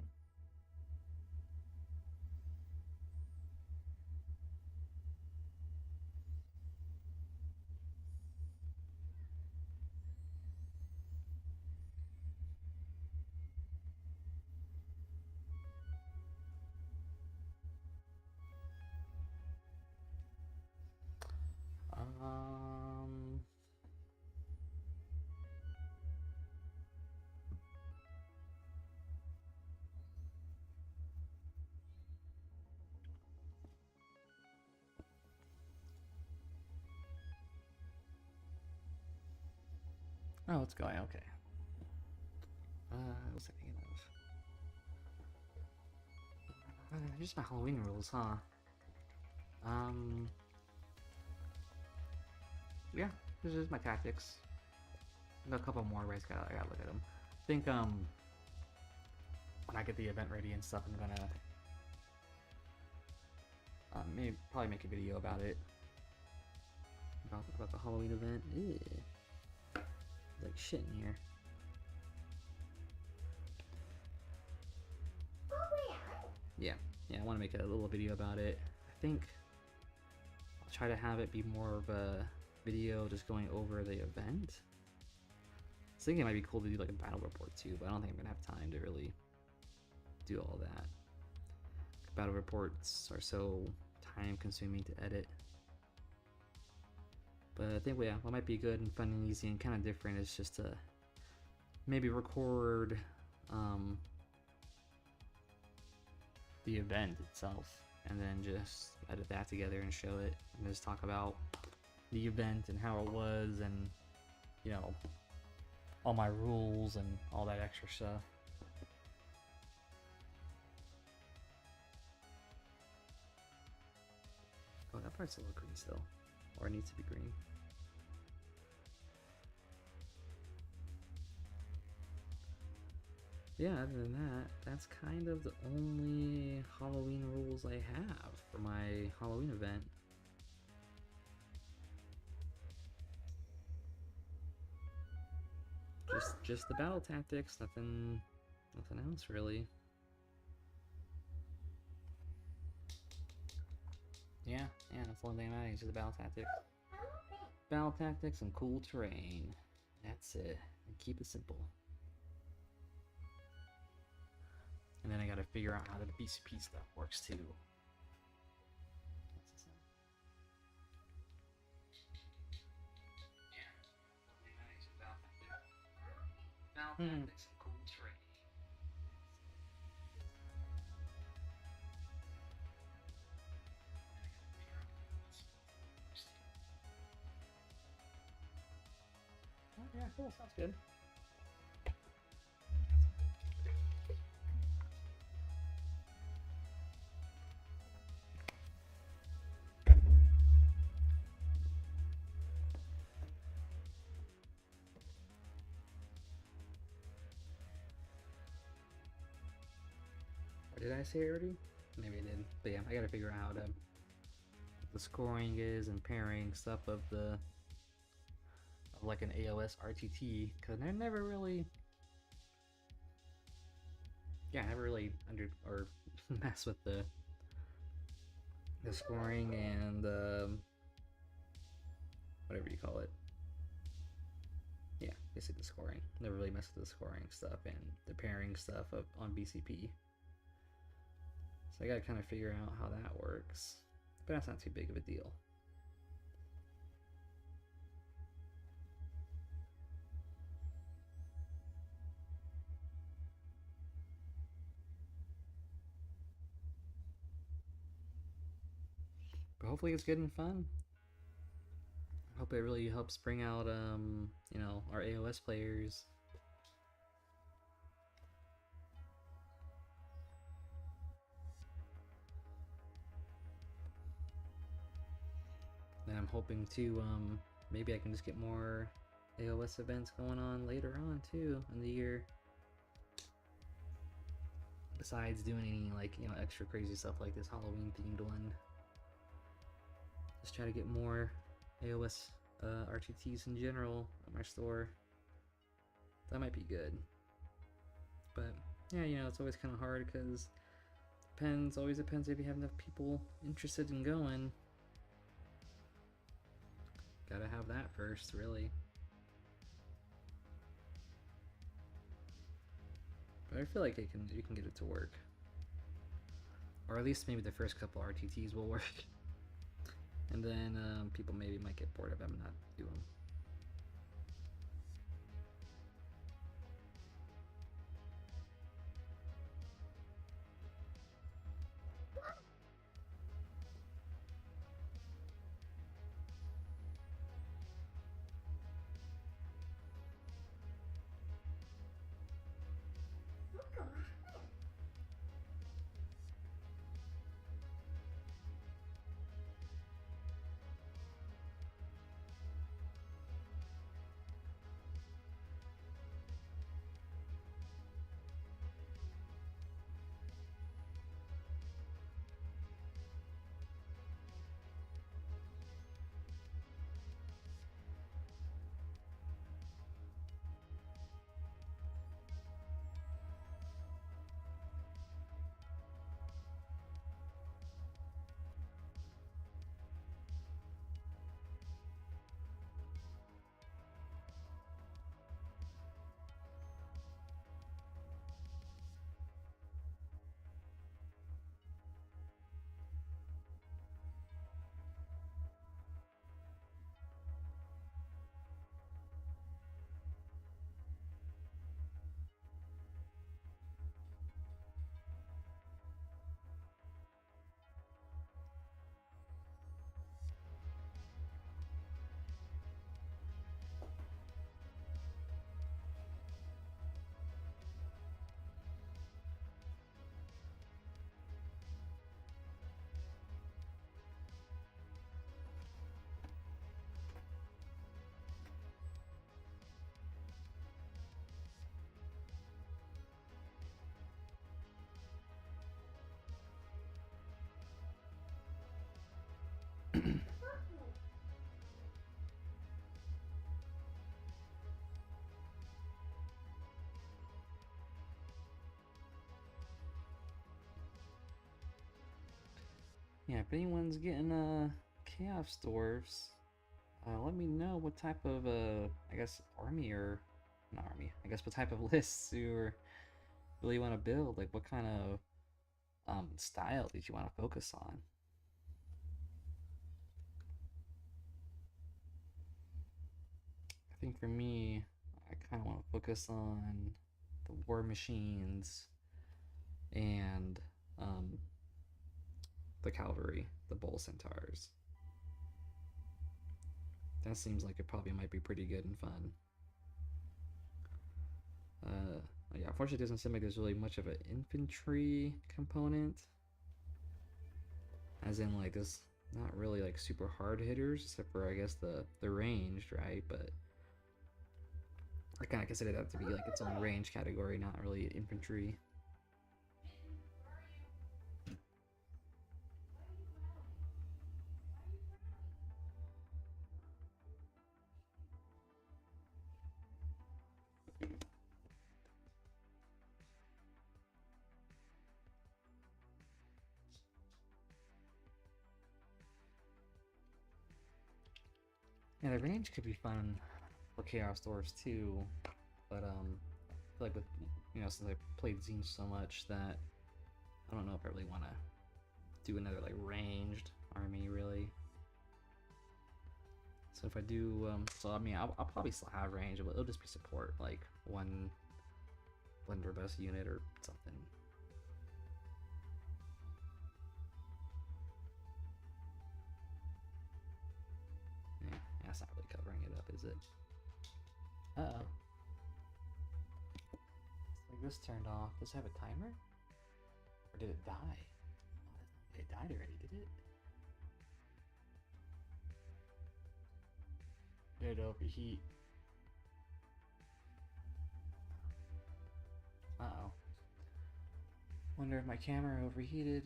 Oh, it's going okay. What was I thinking of? Just my Halloween rules, huh? Yeah, this is my tactics. I got a couple more ways. I gotta look at them. I think when I get the event ready and stuff, I'm gonna probably make a video about it. About the Halloween event. Ew. There's like shit in here. Yeah, I want to make a little video about it. I think I'll try to have it be more of a video just going over the event. I was thinking it might be cool to do like a battle report too, but I don't think I'm gonna have time to really do all that. Battle reports are so time consuming to edit. But I think, yeah, what might be good and fun and easy and kind of different is just to maybe record the event itself and then just edit that together and show it and just talk about the event and how it was and, you know, all my rules and all that extra stuff. Oh, that part's a little green still, or it needs to be green. Yeah, other than that, that's kind of the only Halloween rules I have for my Halloween event. Just the battle tactics, nothing else really. Yeah, that's the only thing I'm adding, just the battle tactics. Battle tactics and cool terrain. That's it. And keep it simple. And then I gotta figure out how the BCP stuff works too. Battle tactics and cool terrain. Oh, yeah, cool. Sounds good. Or did I say it already? Maybe I did. But yeah, I gotta figure out how to the scoring is and pairing stuff of the like an AOS RTT, because they're never really never really mess with the scoring and whatever you call it. Yeah, basically the scoring. Never really mess with the scoring stuff and the pairing stuff on BCP. So I gotta kind of figure out how that works. But that's not too big of a deal. But hopefully it's good and fun. I hope it really helps bring out, you know, our AOS players. And I'm hoping to, maybe I can just get more AOS events going on later on too in the year. Besides doing any, like, you know, extra crazy stuff like this Halloween themed one. Just try to get more AOS RTTs in general at my store. That might be good. But yeah, you know, it's always kind of hard because always depends if you have enough people interested in going. Gotta have that first, really. But I feel like you can get it to work. Or at least maybe the first couple RTTs will work. And then people maybe might get bored of them and not do them. Yeah, if anyone's getting chaos dwarves, let me know what type of I guess army or not army. I guess what type of lists you really want to build. Like what kind of style did you want to focus on? I think for me, I kind of want to focus on the war machines and the cavalry, the bull centaurs. That seems like it probably might be pretty good and fun. Yeah, unfortunately, it doesn't seem like there's really much of an infantry component. As in, like, there's not really, like, super hard hitters, except for, I guess, the ranged, right? But I kind of consider that to be, like, its own range category, not really infantry. Yeah, the range could be fun for Chaos Dwarves too, but I feel like with since I played Tzeentch so much that I don't know if I really want to do another like ranged army really. So if I do, so I mean I'll probably still have range, but it'll just be support, like one blunderbuss unit or something. Yeah, that's not really covering it up, is it? Uh-oh. It's like this turned off. Does it have a timer? Or did it die? Oh, it died already, did it? Did it overheat? Uh-oh. Wonder if my camera overheated.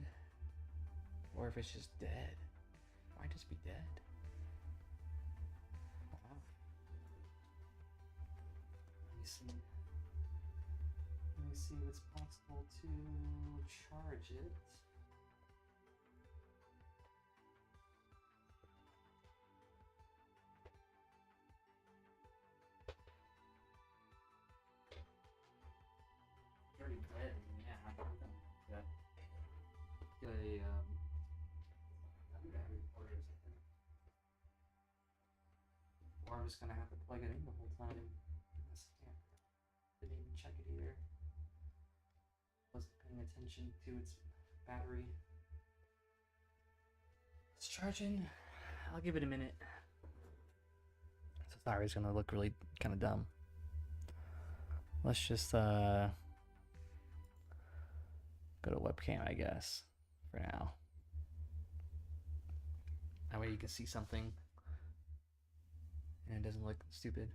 Or if it's just dead. It might just be dead. Wow. Let me see. Let me see if it's possible to charge it. It's already dead. Yeah, I don't know. Get a battery for it or something. Or I'm just gonna have to plug it in the whole time. Yeah. Didn't even check it either. Wasn't paying attention to its battery. It's charging. I'll give it a minute. So sorry, it's gonna look really kind of dumb. Let's just go to webcam, I guess, for now. That way you can see something and it doesn't look stupid.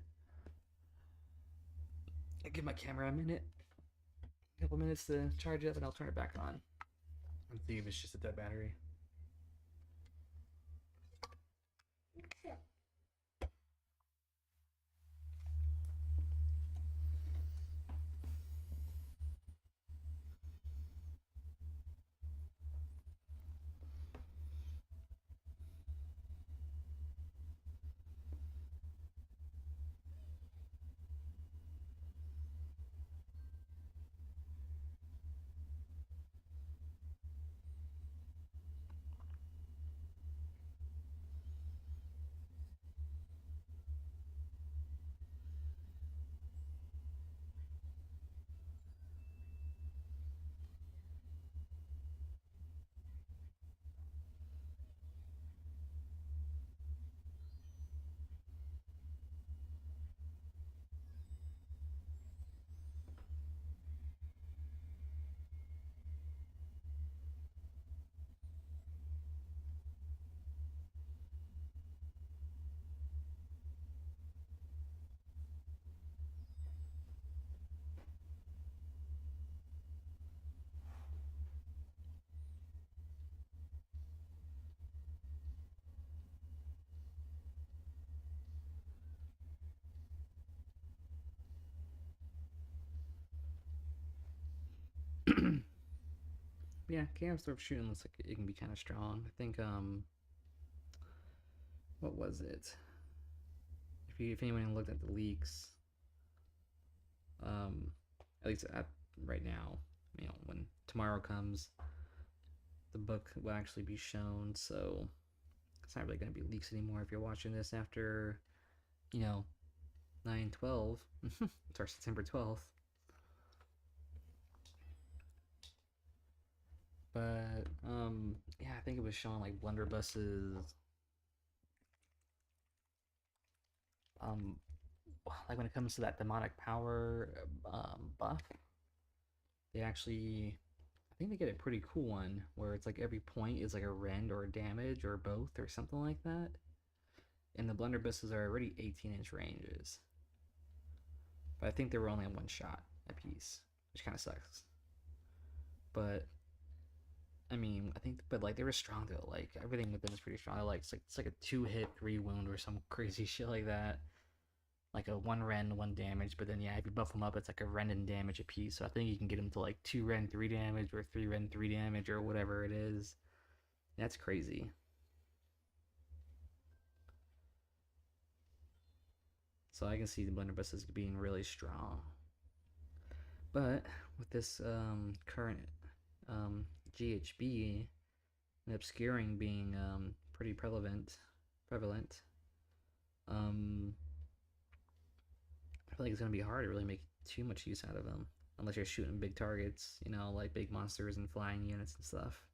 I'll give my camera a couple minutes to charge up, and I'll turn it back on and see if it's just a dead battery. Yeah, chaos orb shooting looks like it can be kind of strong. I think what was it? If anyone looked at the leaks, at least right now, you know, when tomorrow comes, the book will actually be shown. So it's not really going to be leaks anymore if you're watching this after, you know, 9/12. It's our September 12th. But yeah, I think it was showing like blunderbusses. Like when it comes to that demonic power buff, they actually, I think they get a pretty cool one where it's like every point is like a rend or a damage or both or something like that. And the blunderbusses are already 18-inch ranges, but I think they were only on one shot a piece, which kind of sucks. But I mean, I think, but like they were strong though. Like everything with them is pretty strong. It's like a 2-hit 3 wound or some crazy shit like that. Like a 1 rend 1 damage, but then yeah, if you buff them up, it's like a rend and damage a piece. So I think you can get them to like 2 rend 3 damage or 3 rend 3 damage or whatever it is. That's crazy. So I can see the blunderbusses being really strong. But with this current GHB and obscuring being pretty prevalent, I feel like it's gonna be hard to really make too much use out of them unless you're shooting big targets, you know, like big monsters and flying units and stuff.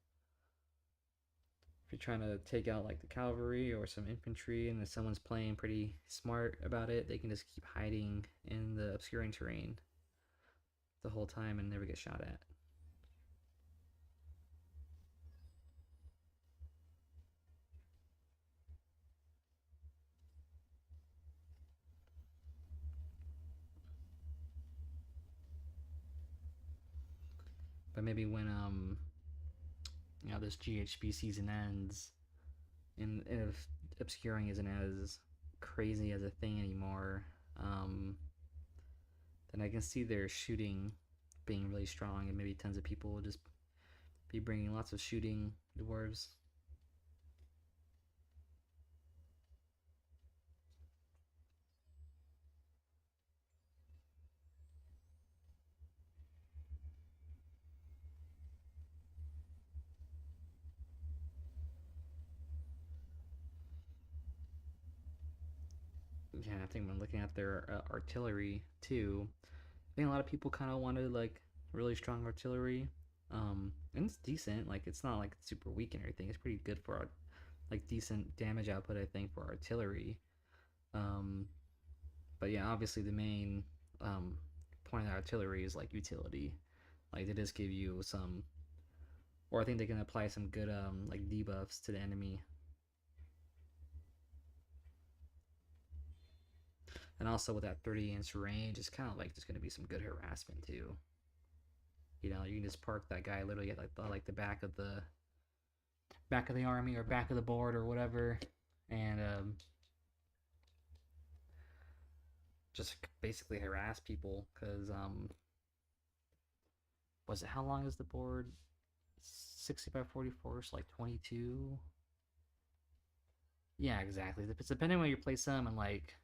If you're trying to take out like the cavalry or some infantry and if someone's playing pretty smart about it, they can just keep hiding in the obscuring terrain the whole time and never get shot at. But maybe when you know, this GHB season ends and if obscuring isn't as crazy as a thing anymore, then I can see their shooting being really strong and maybe tons of people will just be bringing lots of shooting dwarves. Yeah, I think when looking at their artillery too, I think a lot of people kind of wanted like really strong artillery, and it's decent. Like it's not like super weak and everything. It's pretty good for like decent damage output. I think for artillery. Um, but yeah, obviously the main point of the artillery is like utility. Like they just give you some, or I think they can apply some good like debuffs to the enemy. And also with that 30-inch range, it's kind of like just gonna be some good harassment too. You know, you can just park that guy literally at like the back of the army or back of the board or whatever, and just basically harass people. Because was it, how long is the board? 60 by 44, so like 22. Yeah, exactly. If it's depending on where you place them and like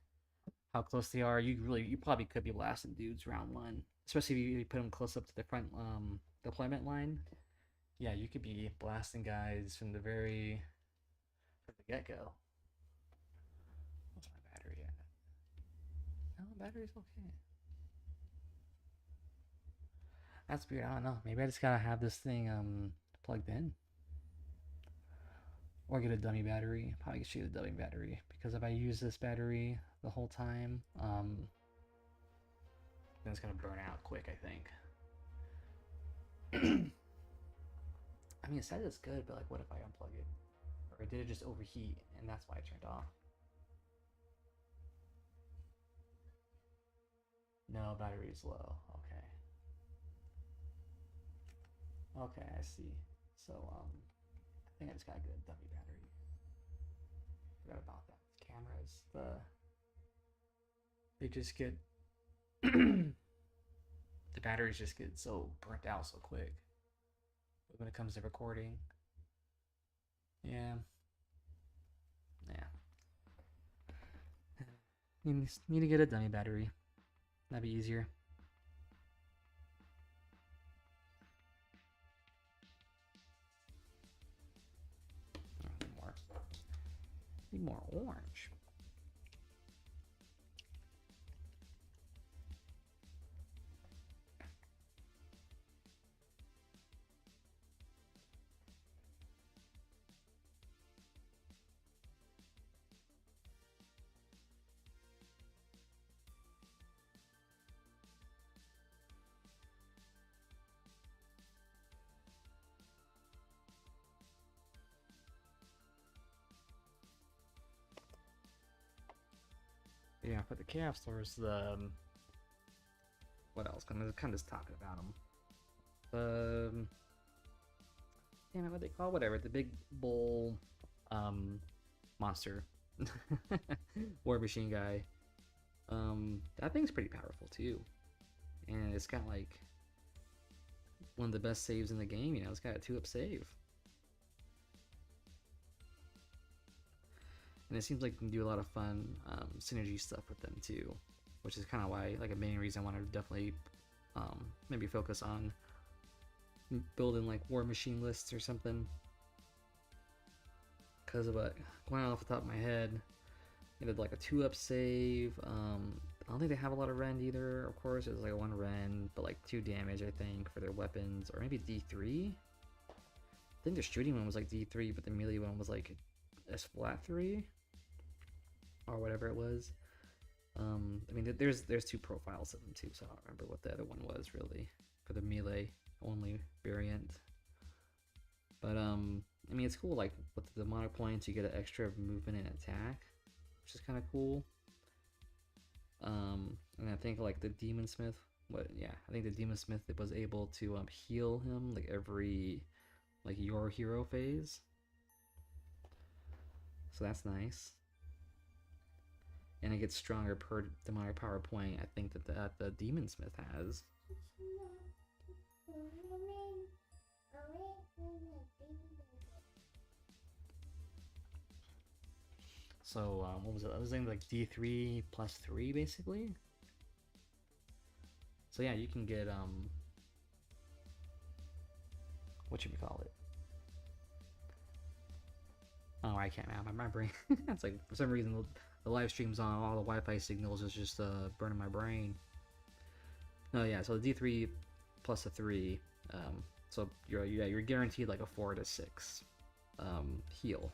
how close they are, you probably could be blasting dudes round one, especially if you put them close up to the front deployment line. Yeah, you could be blasting guys from the get go. What's my battery at? No, battery's okay. That's weird. I don't know. Maybe I just gotta have this thing plugged in, or get a dummy battery. Probably get a dummy battery because if I use this battery the whole time, then it's gonna burn out quick. I think. I mean, it says it's good, but like, what if I unplug it, or did it just overheat and that's why it turned off? No, battery is low. Okay. Okay, I see. So I think I just gotta get a dummy battery. Forgot about that. Cameras, they just get the batteries just get so burnt out so quick. when it comes to recording. Yeah. Yeah. Need to get a dummy battery. That'd be easier. Need more orange. Yeah, for the chaos stores, the what else? I'm kind of just talking about them. Damn it, what they call whatever the big bull, monster, war machine guy. That thing's pretty powerful too, and it's got like one of the best saves in the game. You know, it's got a 2-up save. And it seems like you can do a lot of fun synergy stuff with them too, which is kind of why, like, a main reason I want to definitely maybe focus on building like war machine lists or something. Because of what, going off the top of my head, it did like a 2-up save. I don't think they have a lot of rend either. Of course, it's like a 1 rend, but like 2 damage, I think, for their weapons, or maybe D3. I think their shooting one was like D3, but the melee one was like S flat 3. Or whatever it was. I mean, there's 2 profiles of them too, so I don't remember what the other one was really for the melee only variant. But I mean, it's cool. Like with the demonic points, you get an extra movement and attack, which is kind of cool. And I think like the demon smith, I think the demon smith was able to heal him like every like your hero phase. So that's nice. And it gets stronger per demonic power point, I think, that the Demon Smith has. So, what was it? I was saying like D3 plus 3, basically. So yeah, you can get, what should we call it? Oh, I can't now. My brain. It's like, for some reason, the live streams on all the Wi-Fi signals is just burning my brain. Oh yeah, so the D3 plus a 3, so you're guaranteed like a 4 to 6 heal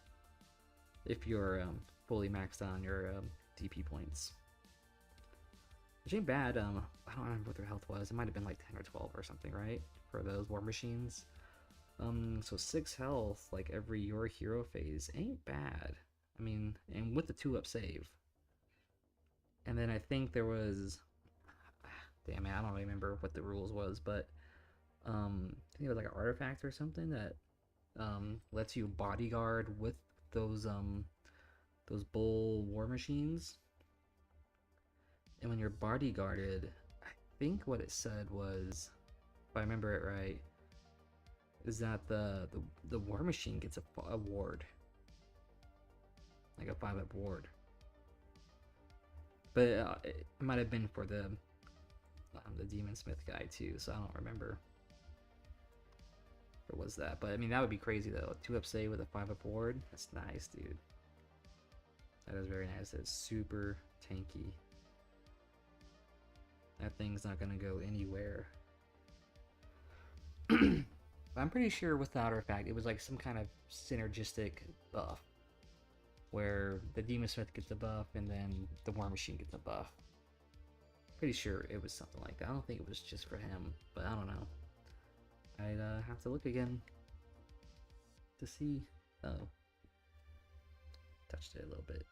if you're fully maxed on your DP points. Which ain't bad. I don't remember what their health was. It might have been like 10 or 12 or something, right? For those war machines. So 6 health like every your hero phase ain't bad. I mean, and with the 2-up save. And then I think there was, damn it, I don't remember what the rules was, but I think it was like an artifact or something that lets you bodyguard with those bull war machines. And when you're bodyguarded, I think what it said was, if I remember it right, is that the war machine gets a ward, like a 5-up ward. But it might have been for the Demon Smith guy too, so I don't remember if it was that. But I mean, that would be crazy though. 2-up save with a 5-up ward. That's nice, dude. That is very nice. That's super tanky. That thing's not gonna go anywhere. I'm pretty sure with the artifact, it was like some kind of synergistic buff, where the Demon Smith gets a buff and then the War Machine gets a buff. Pretty sure it was something like that. I don't think it was just for him, but I don't know. I'd have to look again to see. Oh, touched it a little bit.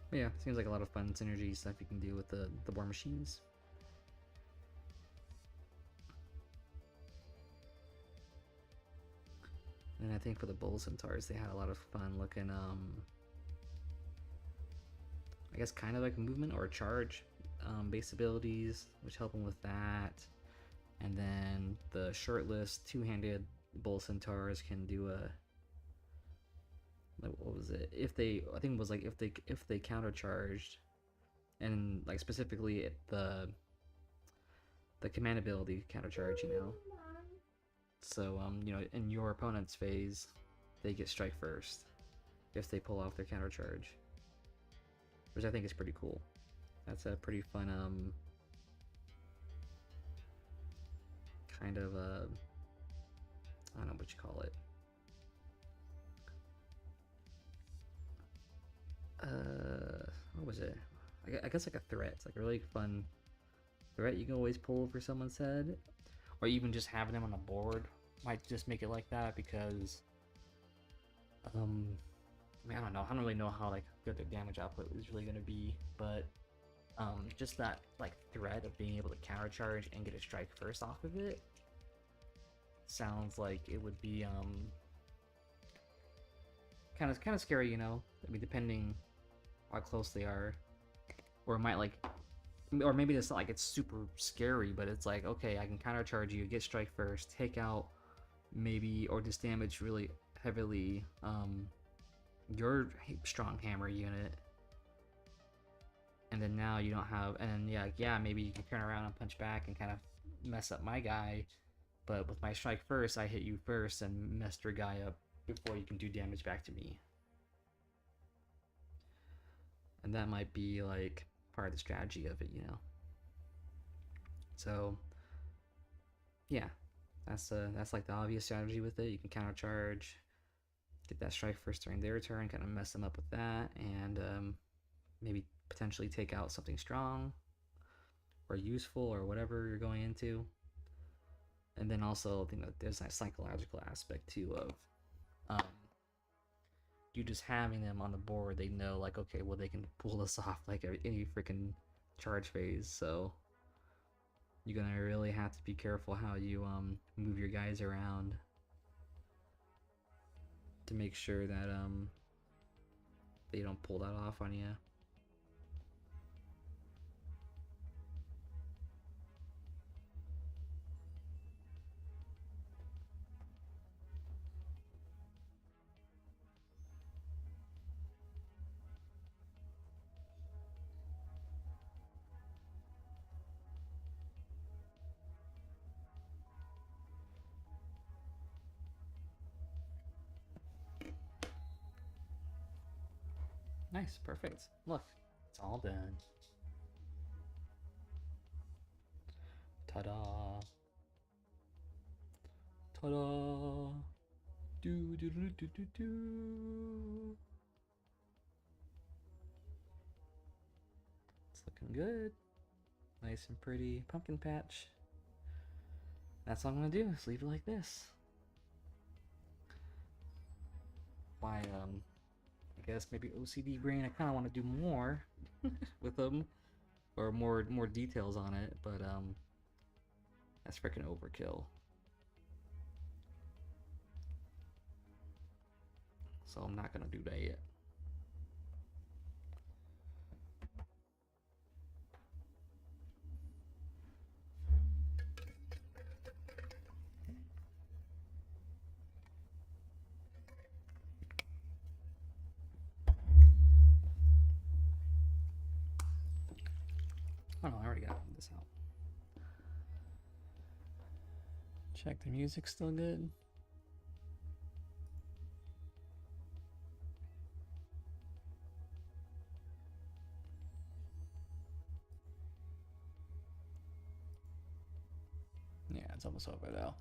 But yeah, seems like a lot of fun synergy stuff you can do with the war machines. And I think for the bull centaurs, they had a lot of fun looking, I guess kind of like movement or charge base abilities, which help them with that. And then the shirtless two-handed bull centaurs can do a, like, what was it? If they, I think it was like if they countercharged, and like specifically the command ability countercharge, you know. So you know, in your opponent's phase, they get strike first if they pull off their countercharge, which I think is pretty cool. That's a pretty fun kind of I don't know what you call it. What was it? I guess like a threat. It's like a really fun threat you can always pull over someone's head, or even just having them on the board might just make it like that, because I mean, I don't know. I don't really know how like good their damage output is really going to be, but just that like threat of being able to countercharge and get a strike first off of it sounds like it would be kind of scary, you know. I mean, depending how close they are, or it might like, or maybe it's not like it's super scary, but it's like, okay, I can countercharge you, get strike first, take out maybe or just damage really heavily your strong hammer unit, and then now you don't have, and yeah, maybe you can turn around and punch back and kind of mess up my guy, but with my strike first, I hit you first and messed your guy up before you can do damage back to me. And that might be like part of the strategy of it, you know. So yeah, that's like the obvious strategy with it. You can countercharge, get that strike first during their turn, kind of mess them up with that, and maybe potentially take out something strong or useful or whatever you're going into. And then also, you know, there's that psychological aspect too of you just having them on the board. They know like, okay, well, they can pull this off like any freaking charge phase. So you're gonna really have to be careful how you move your guys around to make sure that they don't pull that off on you. Nice, perfect. Look, it's all done. Ta-da! Ta-da! Do do do do do do. It's looking good. Nice and pretty pumpkin patch. That's all I'm gonna do, is leave it like this. My I guess maybe OCD brain, I kind of want to do more with them, or more details on it, but that's freaking overkill. So I'm not gonna do that yet. Oh no, I already got this out. Check the music's still good. Yeah, it's almost over though.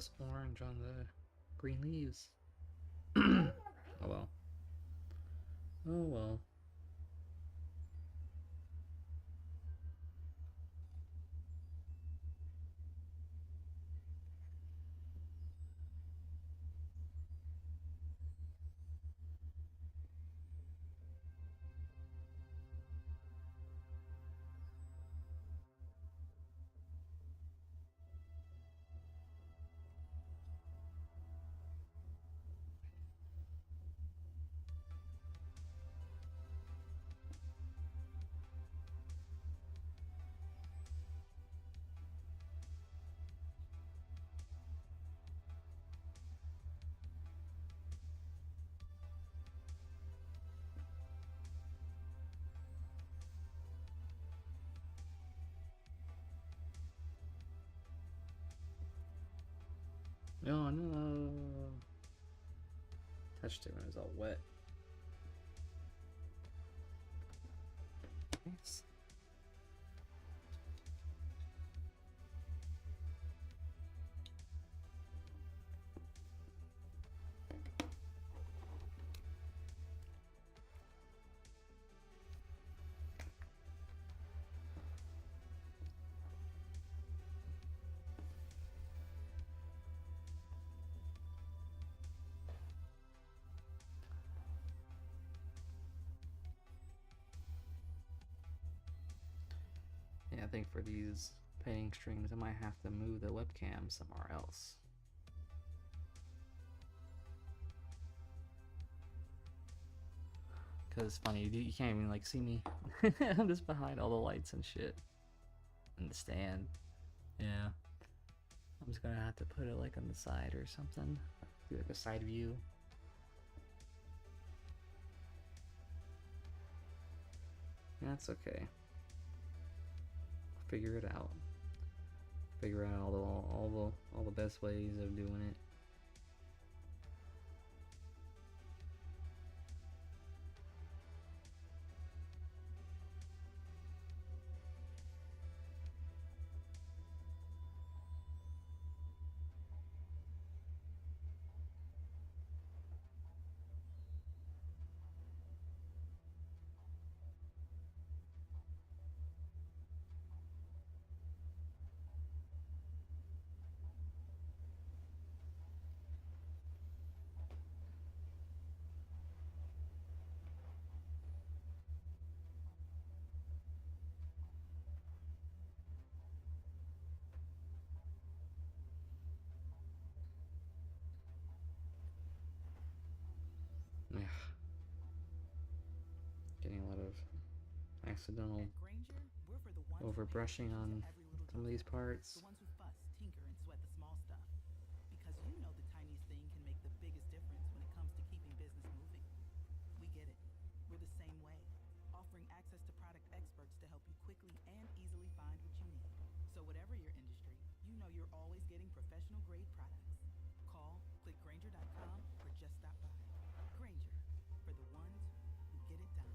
less orange on the green leaves. Oh well. Oh well. Oh no. Touched it when it was all wet. Nice. Yeah, I think for these painting streams, I might have to move the webcam somewhere else. Cause it's funny, you can't even like see me. I'm just behind all the lights and shit. And the stand. Yeah. I'm just gonna have to put it like on the side or something. Do like a side view. That's okay. Figure it out. Figure out all the best ways of doing it. Yeah. Getting a lot of accidental overbrushing on some of these parts. The ones who fuss, tinker, and sweat the small stuff. Because you know the tiniest thing can make the biggest difference when it comes to keeping business moving. We get it. We're the same way, offering access to product experts to help you quickly and easily find what you need. So whatever your industry, you know you're always getting professional grade products. Call, click Grainger.com, or just stop by. Grainger, for the ones who get it done.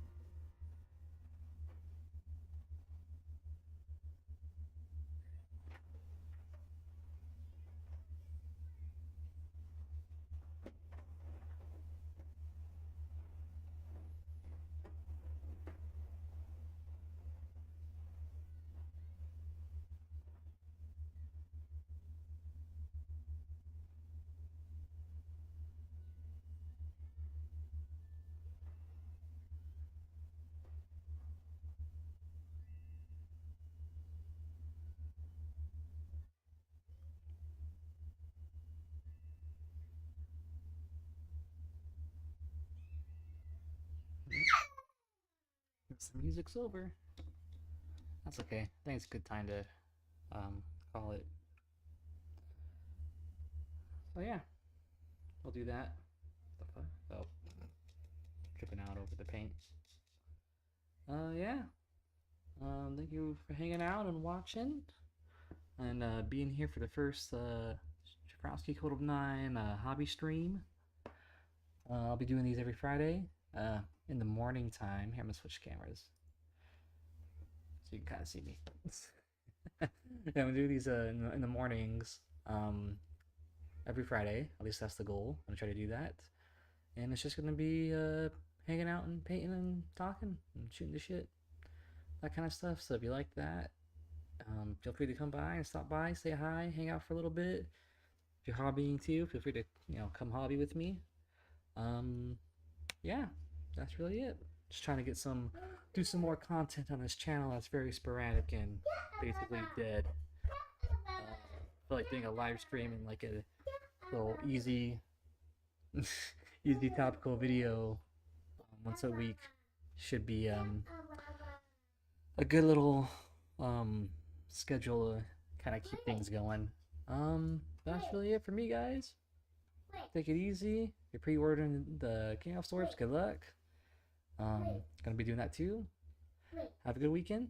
The music's over. That's okay. I think it's a good time to call it. So yeah, we'll do that. What the fuck? Oh, tripping out over the paint. Yeah. Thank you for hanging out and watching, and being here for the first Shurfrowsky Code of 9 hobby stream. I'll be doing these every Friday in the morning time. Here, I'm gonna switch cameras so you can kind of see me. Yeah, I'm gonna do these in the mornings. every Friday. At least that's the goal. I'm gonna try to do that. And it's just gonna be hanging out and painting and talking and shooting the shit, that kind of stuff. So if you like that, feel free to come by and stop by, say hi, hang out for a little bit. If you're hobbying too, feel free to come hobby with me. Yeah, that's really it. Just trying to do some more content on this channel that's very sporadic and basically dead. I feel like doing a live stream and like a little easy, easy topical video once a week should be a good little schedule to kind of keep things going. That's really it for me, guys. Take it easy. If you're pre-ordering the Hangout stores, good luck. Gonna be doing that too. Have a good weekend.